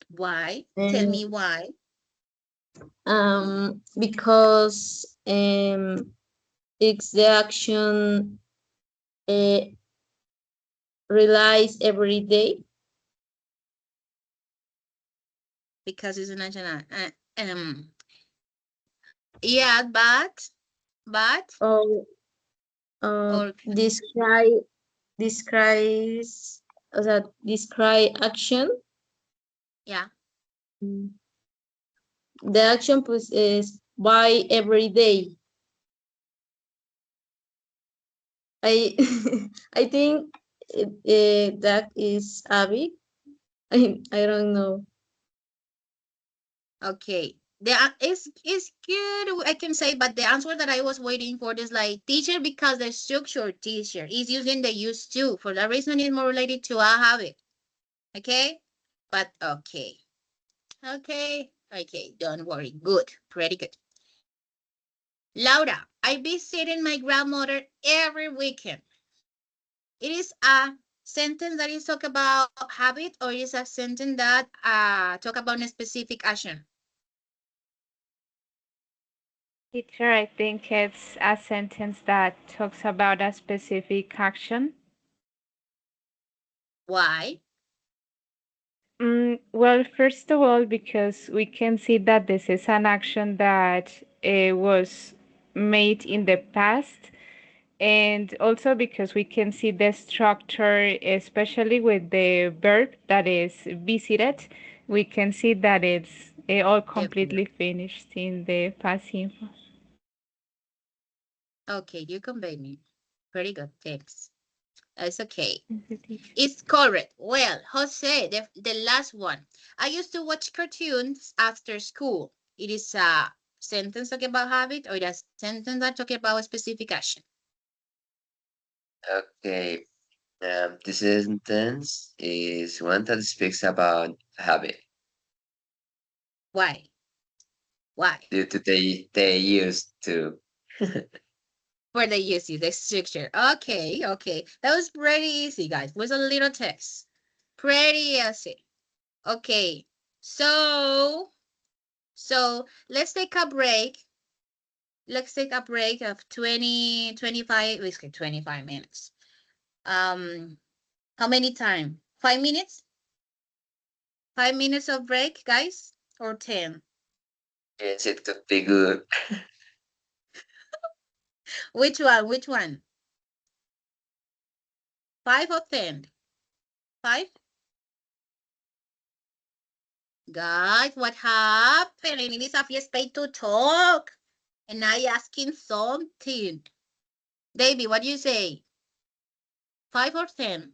Why? Tell me why. Because it's the action realized every day. Because it's an action. Yeah, but, Or or describes, o sea, describe action. yeah. The action pues is by every day. I I think that is habit. I don't know. Okay. It's good, I can say, but the answer that I was waiting for is like teacher because the structure teacher is using the used to. For that reason, it's more related to a habit. Okay? But okay. Okay, don't worry. Good. Pretty good. Laura, I visit my grandmother every weekend. It is a sentence that is talk about habit, or is a sentence that talk about a specific action? Teacher, I think it's a sentence that talks about a specific action. Why? Well, first of all, because we can see that this is an action that was made in the past, and also because we can see the structure, especially with the verb that is visited, we can see that it's all The- completely finished in the past simple. Okay, you convey me. Pretty good, thanks. It's okay. Thank you, teacher. It's correct. Well, Jose, the last one. I used to watch cartoons after school. It is a sentence talking about habit, or a sentence that talking about a specific action? Okay, this sentence is one that speaks about habit Why? Why? due to they used to. For the use the structure. Okay. That was pretty easy, guys. It was a little test. Pretty easy. Okay. So let's take a break. Let's take a break of 20, 25, let's get 25 minutes. How many time? 5 minutes? 5 minutes of break, guys? Or 10? Yes, it could be good. Which one? Which one? 5 or 10? 5? Guys, what happened? It is a space to talk. And I asking something. David, what do you say? 5 or 10?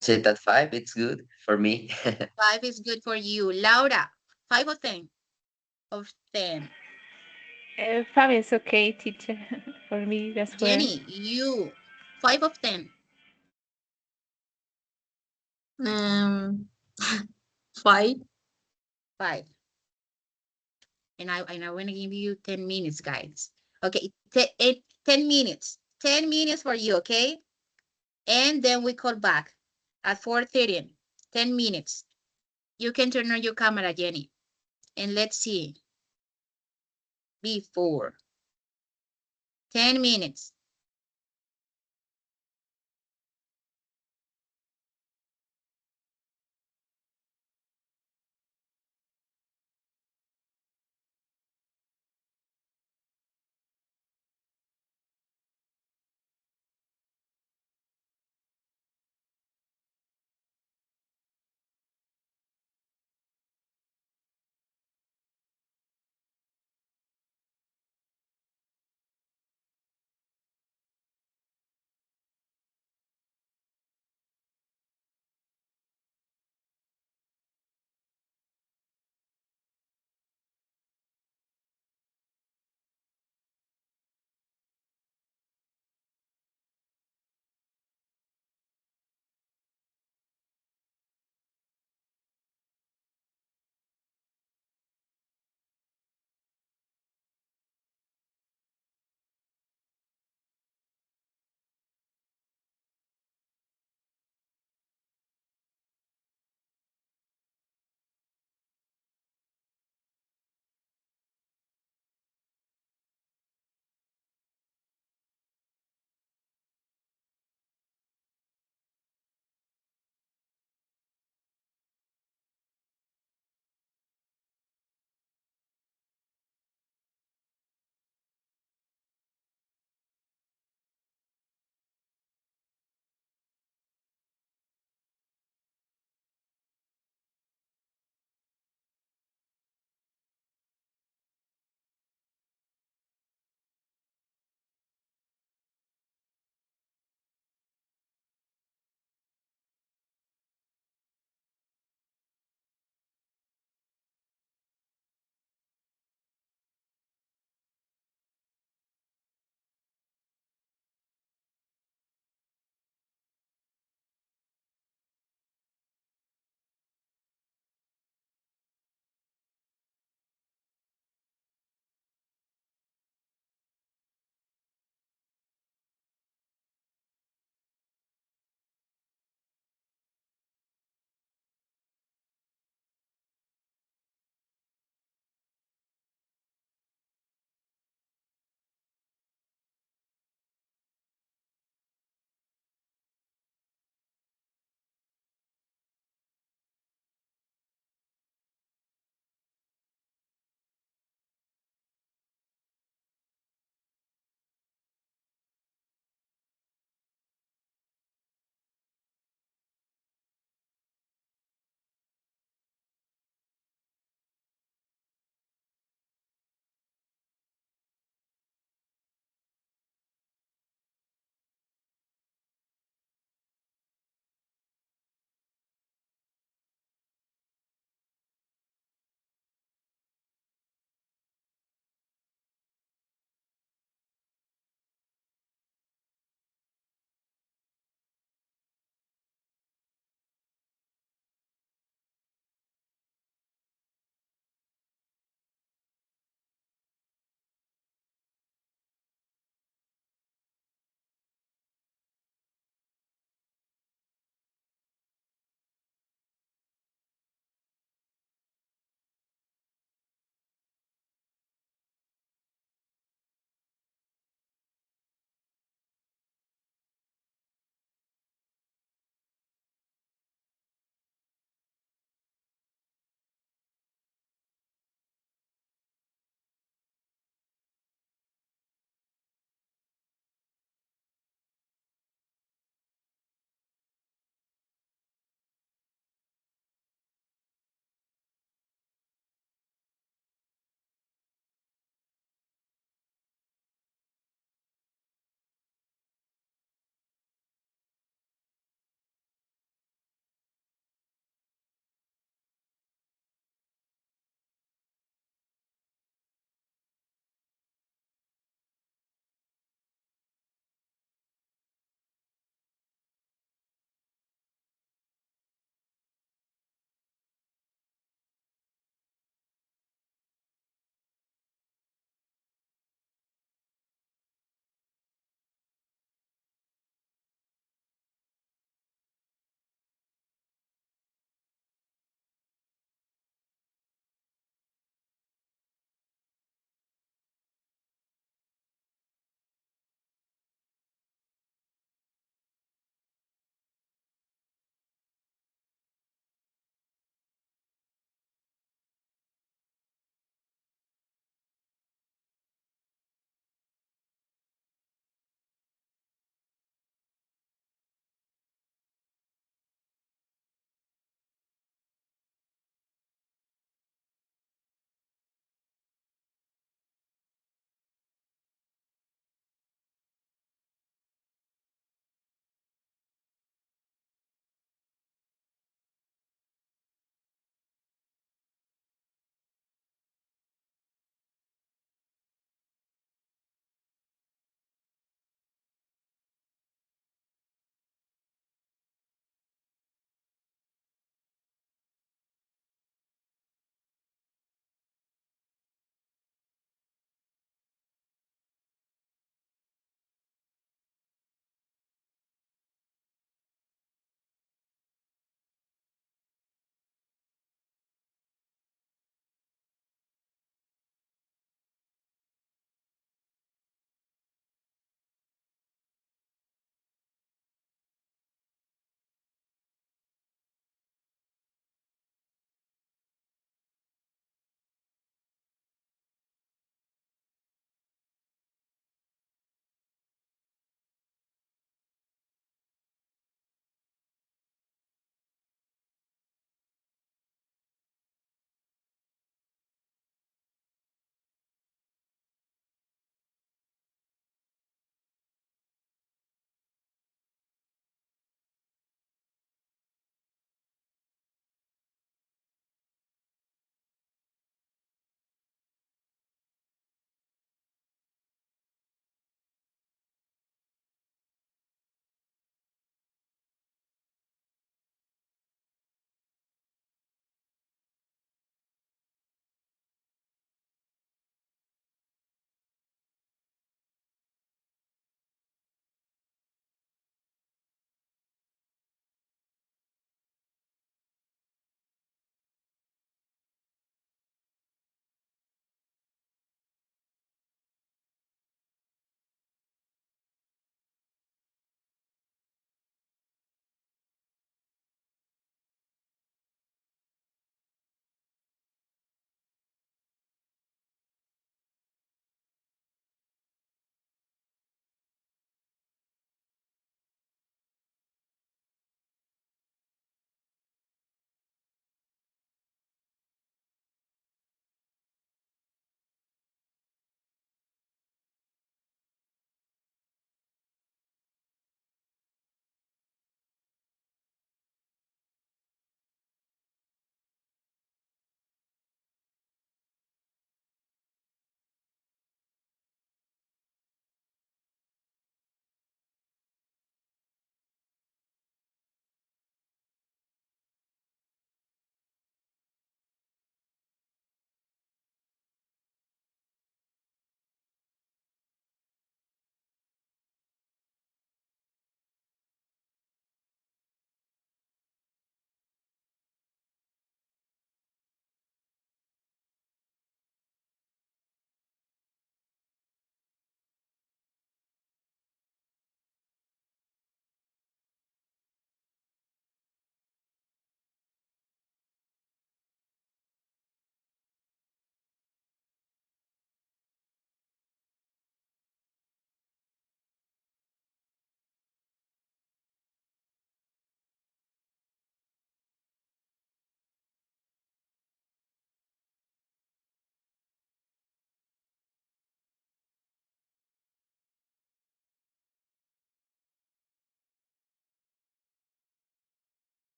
Say that 5, it's good for me. 5 is good for you. Laura, 5 or 10? Of 10. 5 is okay, teacher, for me as well. Jenny, you, 5 of 10. 5. 5. And I want to give you 10 minutes, guys. Okay, 10 minutes. 10 minutes for you, okay? And then we call back at 4:30. 10 minutes. You can turn on your camera, Jenny. And let's see. Before. 10 minutes.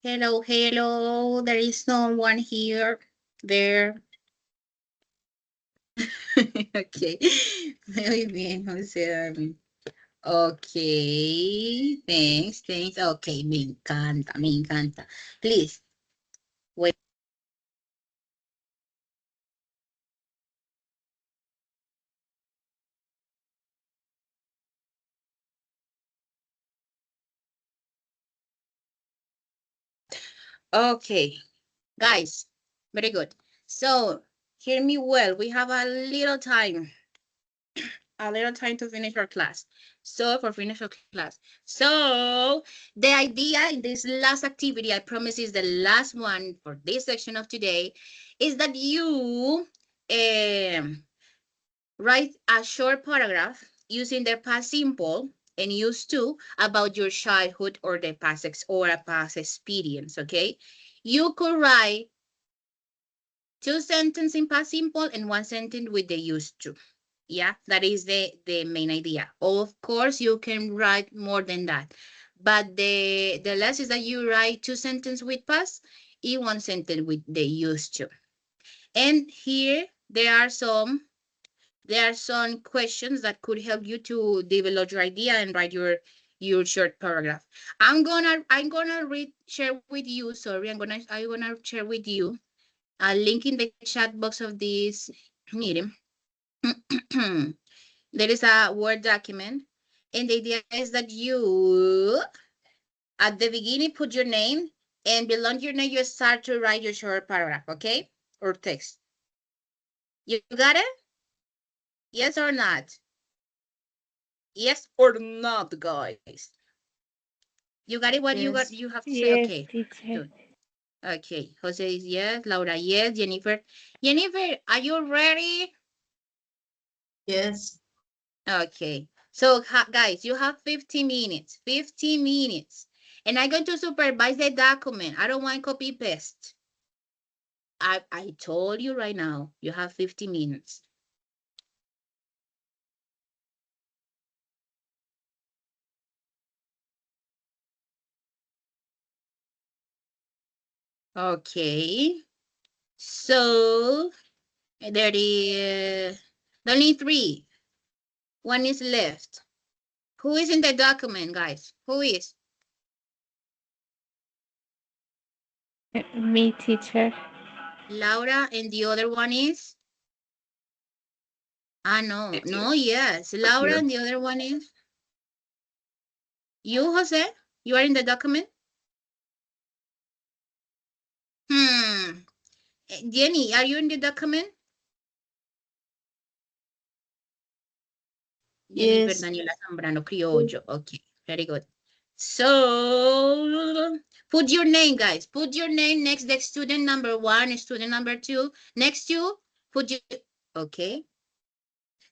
Hello, hello. There is no one here. There. Okay. Muy bien, José. Okay. Thanks, thanks. Okay, me encanta, me encanta. Please, wait. Okay, guys, very good. So, hear me well. We have a little time to finish our class. So for finish our class. So the idea in this last activity, I promise is the last one for this section of today, is that you write a short paragraph using the past simple and used to about your childhood or the past or a past experience, okay? You could write 2 sentences in past simple and 1 sentence with the used to. Yeah, that is the main idea. Of course, you can write more than that, but the less is that you write 2 sentences with past and 1 sentence with the used to. And here there are some questions that could help you to develop your idea and write your short paragraph. I'm gonna share with you. Sorry, I'm gonna share with you a link in the chat box of this meeting. There is a Word document, and the idea is that you, at the beginning, put your name, and below your name, you start to write your short paragraph, okay? Or text. You got it? Yes or not? Yes or not, guys? You got it? What Yes. you have to say? Yes, Okay. teacher. Good. Okay. Jose is yes. Laura, yes. Jennifer. Jennifer, are you ready? Yes. Okay. So, guys, you have 15 minutes. 15 minutes. And I'm going to supervise the document. I don't want copy paste. I told you right now, you have 50 minutes. Okay. So, there is only 3. 1 is left. Who is in the document, guys? Who is? Me, teacher. Laura, and the other one is? No, yes. Laura, and the other one is? You, Jose? You are in the document? Jenny, are you in the document? Jennifer Yes. Daniela Zambrano Criollo. Okay, very good. So, put your name, guys. Put your name next to student number 1, student number 2. Next to, put your, okay.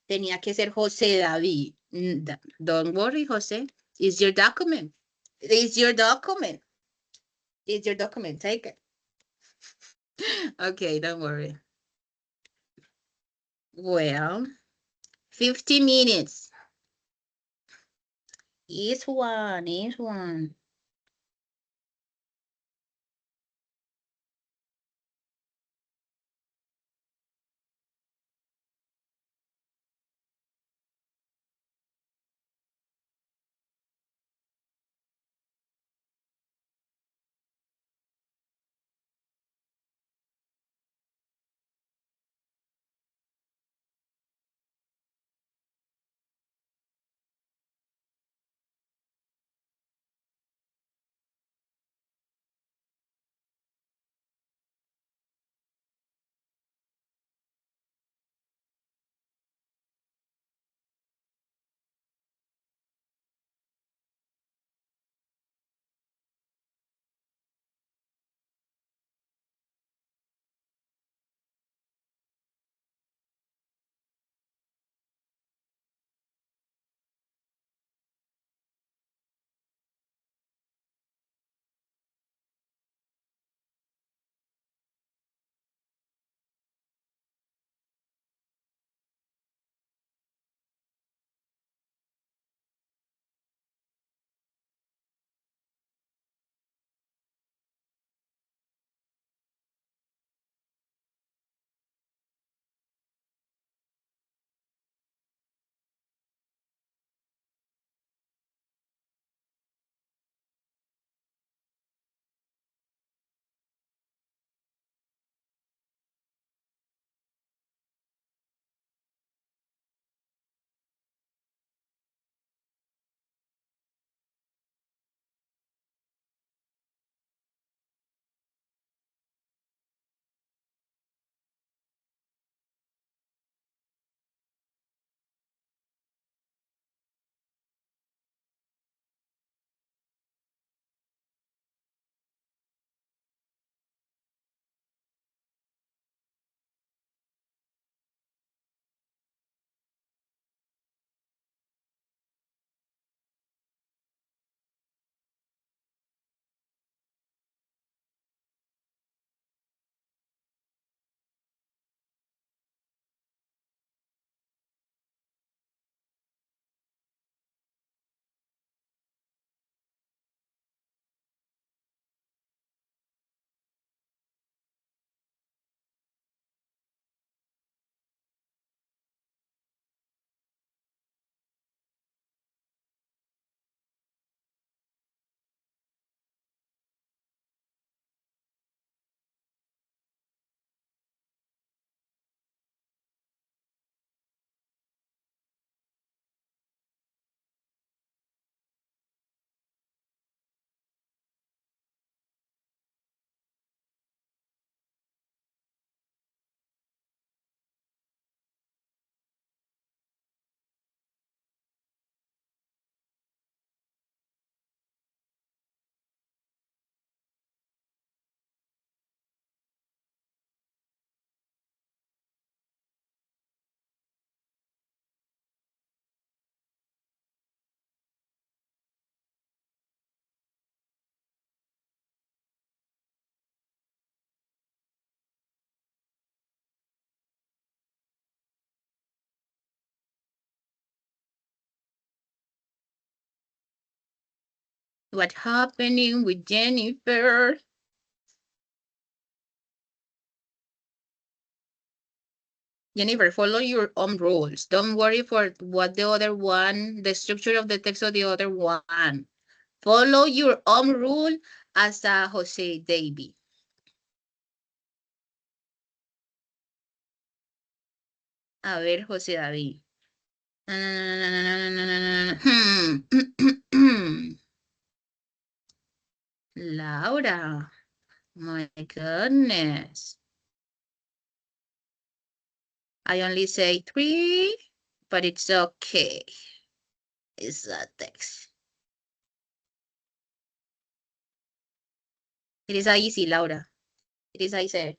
Tenía que ser José David. Don't worry, Jose. It's your document. It's your document. It's your document. Take it. Okay, don't worry. Well, 50 minutes. Each one. What's happening with Jennifer? Jennifer, follow your own rules. Don't worry for what the other one, the structure of the text of the other one. Follow your own rule as a Jose David. A ver, José David. Laura, my goodness. I only say 3, but it's okay. It's a text. It is easy, Laura. It is easy.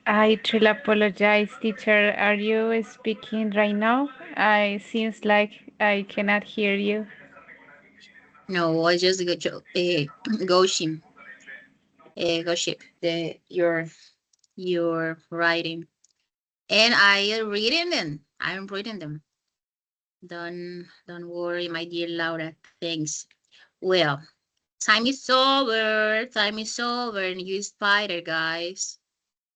I truly apologize, teacher. Are you speaking right now? I seems like I cannot hear you. No, I just Goshim, Goship, your writing, and I am reading them. I'm reading them. Don't worry, my dear Laura. Thanks. Well, time is over. Time is over, and you spider guys.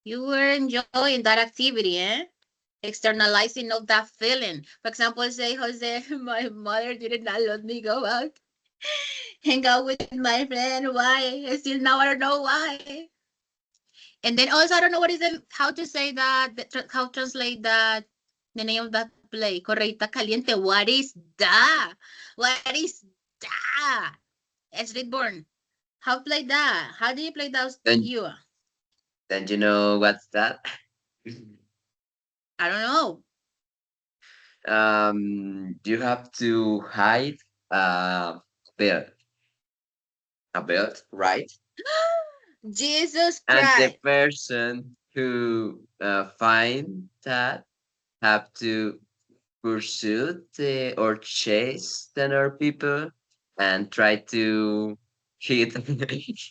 You were enjoying that activity, eh? Externalizing of that feeling. For example, say, Jose, my mother did not let me go out, hang out with my friend. Why? Still now I don't know why. And then also I don't know what is the how to say that, how translate that, the name of that play. Correita Caliente. What is that? What is that? Streetborn. How play that? How do you play that? Then, You? then you know what's that? I don't know. You have to hide belt, a belt, right? Jesus And the Christ. person who find that have to pursue or chase the other people and try to hit hit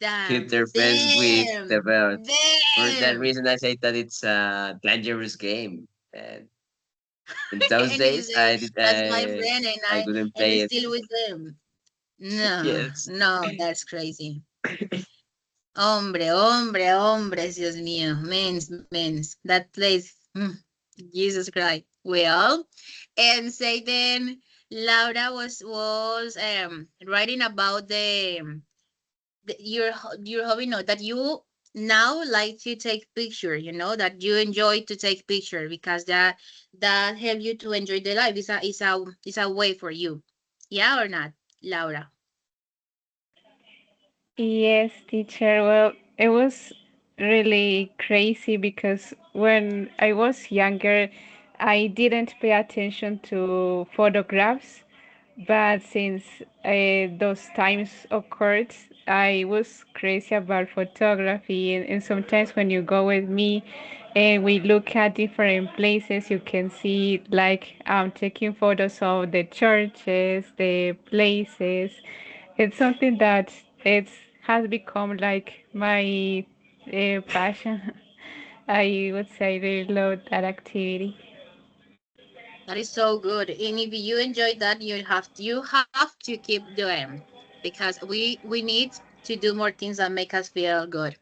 Damn. their friends with the Damn. belt. For that Damn. reason, I say that it's a dangerous game. And in those And you days, say, that's my friend, I couldn't and play it's it. still with them. No, Yes. no, that's crazy. Hombre, hombre, hombres, Dios mío. Men's. That place. Jesus Christ. Well, and say then Laura was writing about your hobby, no, that you now like to take picture, that you enjoy to take picture because that help you to enjoy the life. It's a way for you. Yeah or not, Laura? Yes, teacher. Well, it was really crazy because when I was younger, I didn't pay attention to photographs. But since those times occurred, I was crazy about photography. And sometimes when you go with me and we look at different places, you can see like I'm taking photos of the churches, the places. It's something that it's has become like my passion. I would say I really love that activity. That is so good. And if you enjoy that, you have to keep doing, because we need to do more things that make us feel good.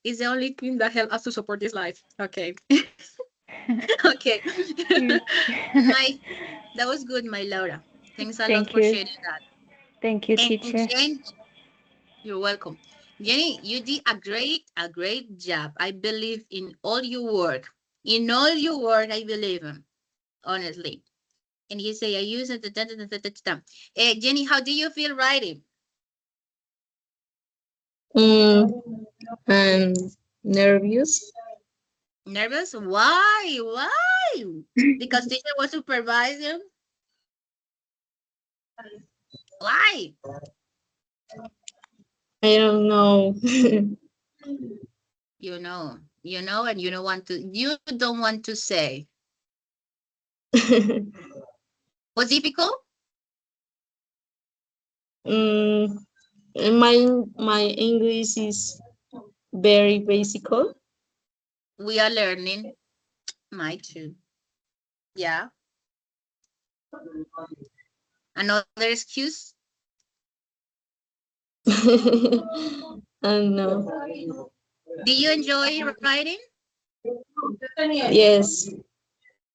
It's the only thing that helps us to support this life. Okay. Okay. my that was good, my Laura. Thanks a lot Thank for you. sharing that. Thank you, And teacher. Jen, you're welcome. Jenny, you did a great job. I believe in all your work. In all your work, I believe, honestly. And you say, I use it. Jenny, how do you feel writing? And nervous. Nervous? Why? Why? Because teacher was supervising? Why? I don't know. And you don't want to say. Was difficult? mm, my English is very basic. We are learning. My too. Yeah. Another excuse? I know. Do you enjoy writing? Yes.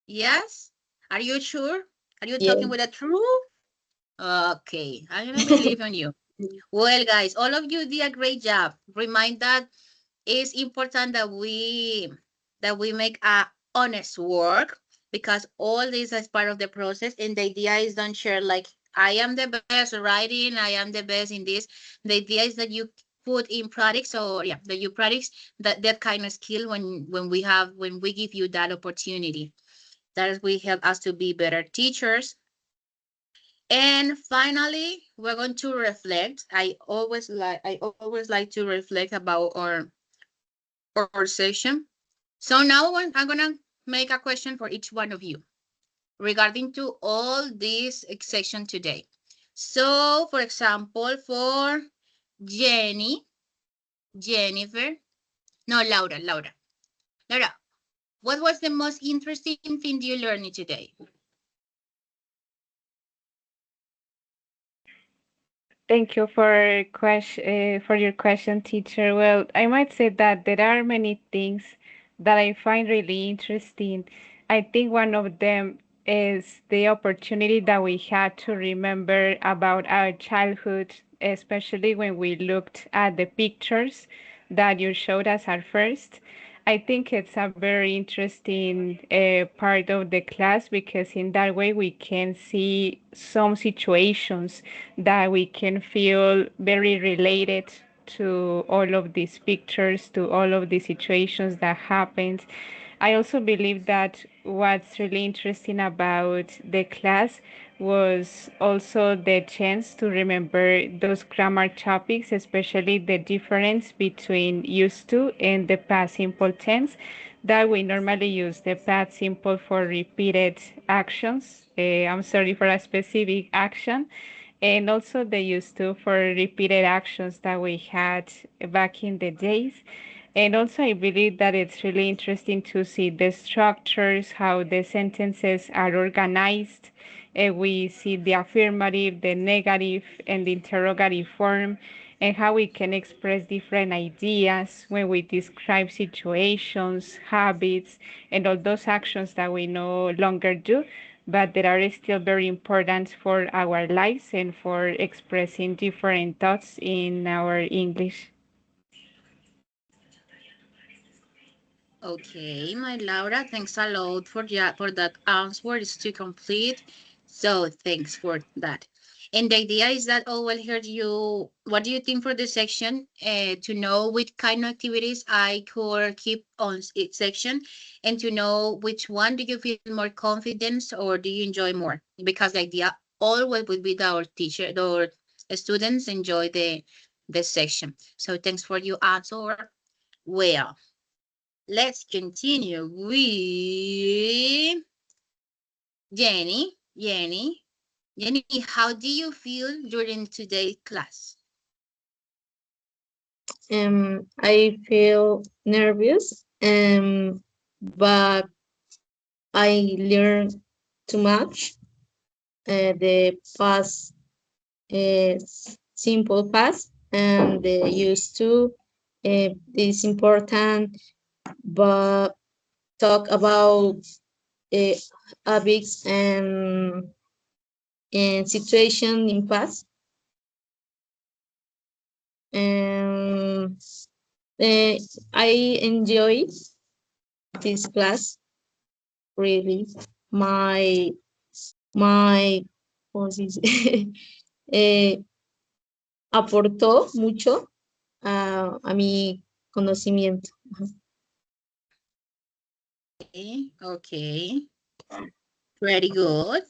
Yes. Are you sure? Are you Yes. talking with the truth? Okay, I'm gonna believe on you. Well, guys, all of you did a great job. Remind that it's important that we make a honest work, because all this is part of the process, and the idea is don't share like I am the best writing, I am the best in this. The idea is that you put in practice, so yeah, that you practice that kind of skill when we give you that opportunity. That will help us to be better teachers. And finally, we're going to reflect. I always like to reflect about our session. So now I'm gonna make a question for each one of you regarding to all this section today. So, for example, for Jennifer, no, Laura, what was the most interesting thing you learned today? Thank you for your question, teacher. Well, I might say that there are many things that I find really interesting. I think one of them is the opportunity that we had to remember about our childhood, especially when we looked at the pictures that you showed us at first. I think it's a very interesting part of the class because in that way we can see some situations that we can feel very related to all of these pictures, to all of the situations that happened. I also believe that what's really interesting about the class was also the chance to remember those grammar topics, especially the difference between used to and the past simple tense, that we normally use the past simple for repeated actions. I'm sorry, for a specific action, and also the used to for repeated actions that we had back in the days. And also, I believe that it's really interesting to see the structures, how the sentences are organized. We see the affirmative, the negative, and the interrogative form, and how we can express different ideas when we describe situations, habits, and all those actions that we no longer do, but that are still very important for our lives and for expressing different thoughts in our English. Okay, my Laura, thanks a lot for that answer. It's too complete. So thanks for that. And the idea is that I will hear you. What do you think for the section? To know which kind of activities I could keep on each section, and to know which one do you feel more confidence or do you enjoy more? Because the idea always would be that our teacher, our students enjoy the section. So thanks for your answer. Well, let's continue with Jenny. Jenny, how do you feel during today's class? I feel nervous, but I learned too much. The past simple past and the used to is important, but talk about habits and situation in past. And I enjoy this class really. My ¿cómo se dice? Aportó mucho a mi conocimiento. Okay, very good.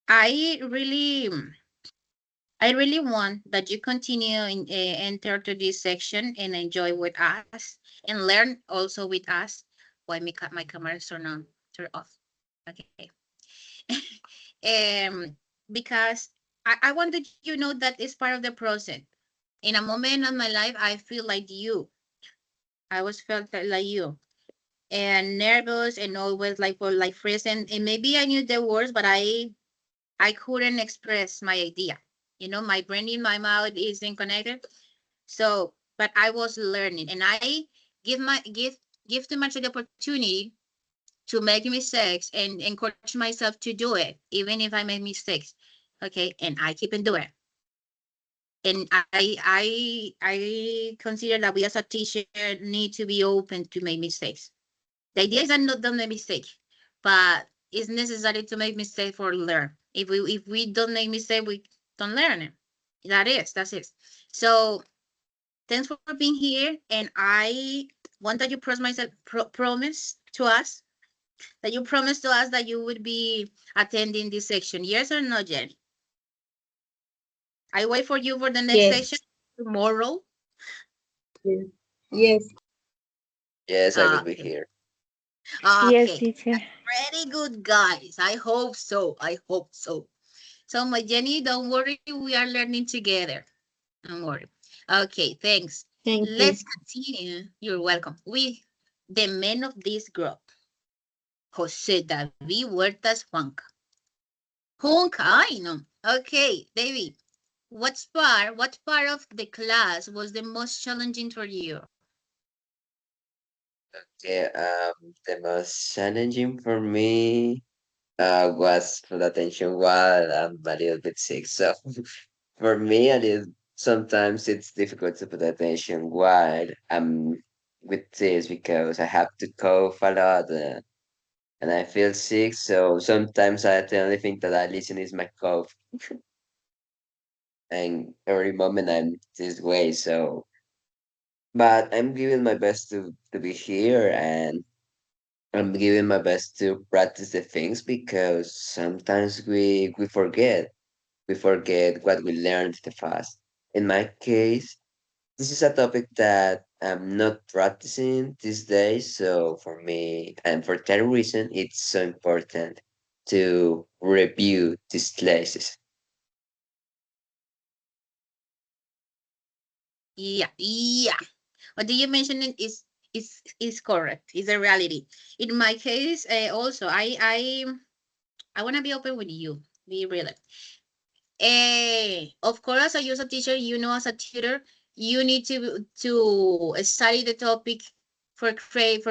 I really want that you continue in enter to this section and enjoy with us and learn also with us. Why my camera is turn off? Okay. Because I wanted you know that it's part of the process. In a moment of my life, I feel like you. I was felt like you, and nervous and always like for like freezing. And maybe I knew the words, but I couldn't express my idea. You know, my brain in my mouth isn't connected. So, but I was learning, and I give too much of the opportunity to make mistakes and encourage myself to do it, even if I make mistakes. Okay, and I keep on doing it. And I consider that we as a teacher need to be open to make mistakes. The idea is that not don't make mistake, but it's necessary to make mistake for learn. If we don't make mistake, we don't learn it. That's it. So thanks for being here, and I want that you promise to us that you promised to us that you would be attending this section. Yes or no, Jenny? I wait for you for the next Yes. section tomorrow. Yes. Yes, I will be Okay. here. Yes, Okay. teacher. Very good, guys. I hope so. I hope so. So, my Jenny, don't worry. We are learning together. Don't worry. Okay, thanks. Thank you. Let's continue. You're welcome. With the men of this group, Jose David Huertas Juanca. Juanca, I know. Okay, David, what part of the class was the most challenging for you? Okay, the most challenging for me was full attention while I'm a little bit sick. So for me, sometimes it's difficult to put attention while I'm with this because I have to cough a lot and I feel sick. So sometimes the only thing that I listen is my cough, and every moment I'm this way. So, but I'm giving my best to be here, and I'm giving my best to practice the things because sometimes we forget what we learned the fast. In my case, this is a topic that I'm not practicing these days, so for me, and for that reason, it's so important to review these places. Yeah. What do you mention is correct. Is a reality. In my case, also, I want to be open with you. Be real. Of course, as a user teacher, as a tutor, you need to study the topic for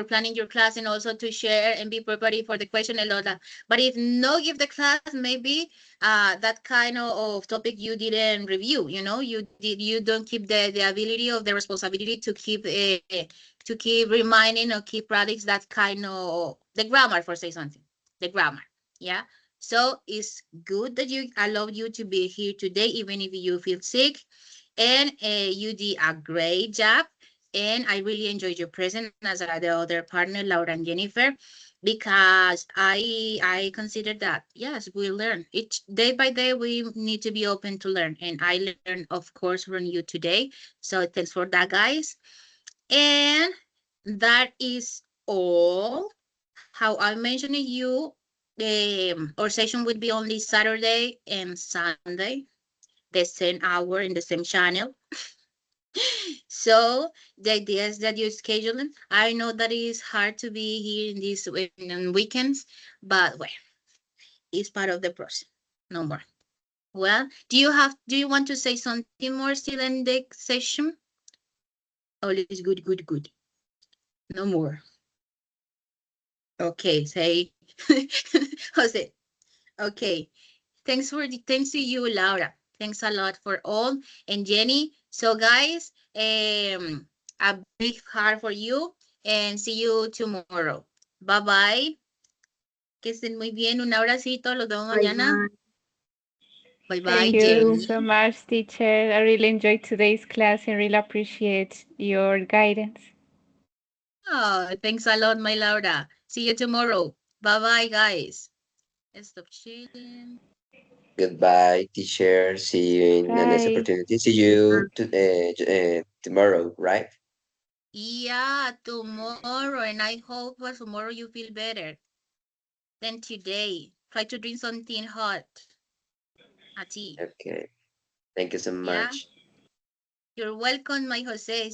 planning your class and also to share and be prepared for the question and all that. But if no give the class, maybe that kind of topic you didn't review. You don't keep the ability of the responsibility to keep reminding or keep practice that kind of the grammar for say something, the grammar. Yeah. So it's good that you allow you to be here today, even if you feel sick. And you did a great job. And I really enjoyed your presence as the other partner, Laura and Jennifer, because I consider that, yes, we learn. Each day by day, we need to be open to learn. And I learned, of course, from you today. So thanks for that, guys. And that is all. How I mentioned to you, our session will be only Saturday and Sunday, the same hour in the same channel. So the idea is that you schedule it. I know that it is hard to be here in these in weekends, but well, it's part of the process. No more. Well, do you want to say something more still in the session? All is good. No more. Okay, say Jose. Okay. Thanks to you, Laura. Thanks a lot for all. And Jenny. So guys, a big heart for you and see you tomorrow. Bye bye. Que estén muy bien. Un abracito. Los vemos Bye mañana. bye. Bye bye, Thank Thank you you. Jenny. so much, teacher. I really enjoyed today's class and really appreciate your guidance. Oh, thanks a lot, my Laura. See you tomorrow. Bye bye, guys. Stop chilling. Goodbye, teacher. See you in the next Bye. opportunity. See you tomorrow, right? Yeah, tomorrow. And I hope for tomorrow you feel better than today. Try to drink something hot. A tea. Okay. Thank you so Yeah. much. You're welcome, my Jose.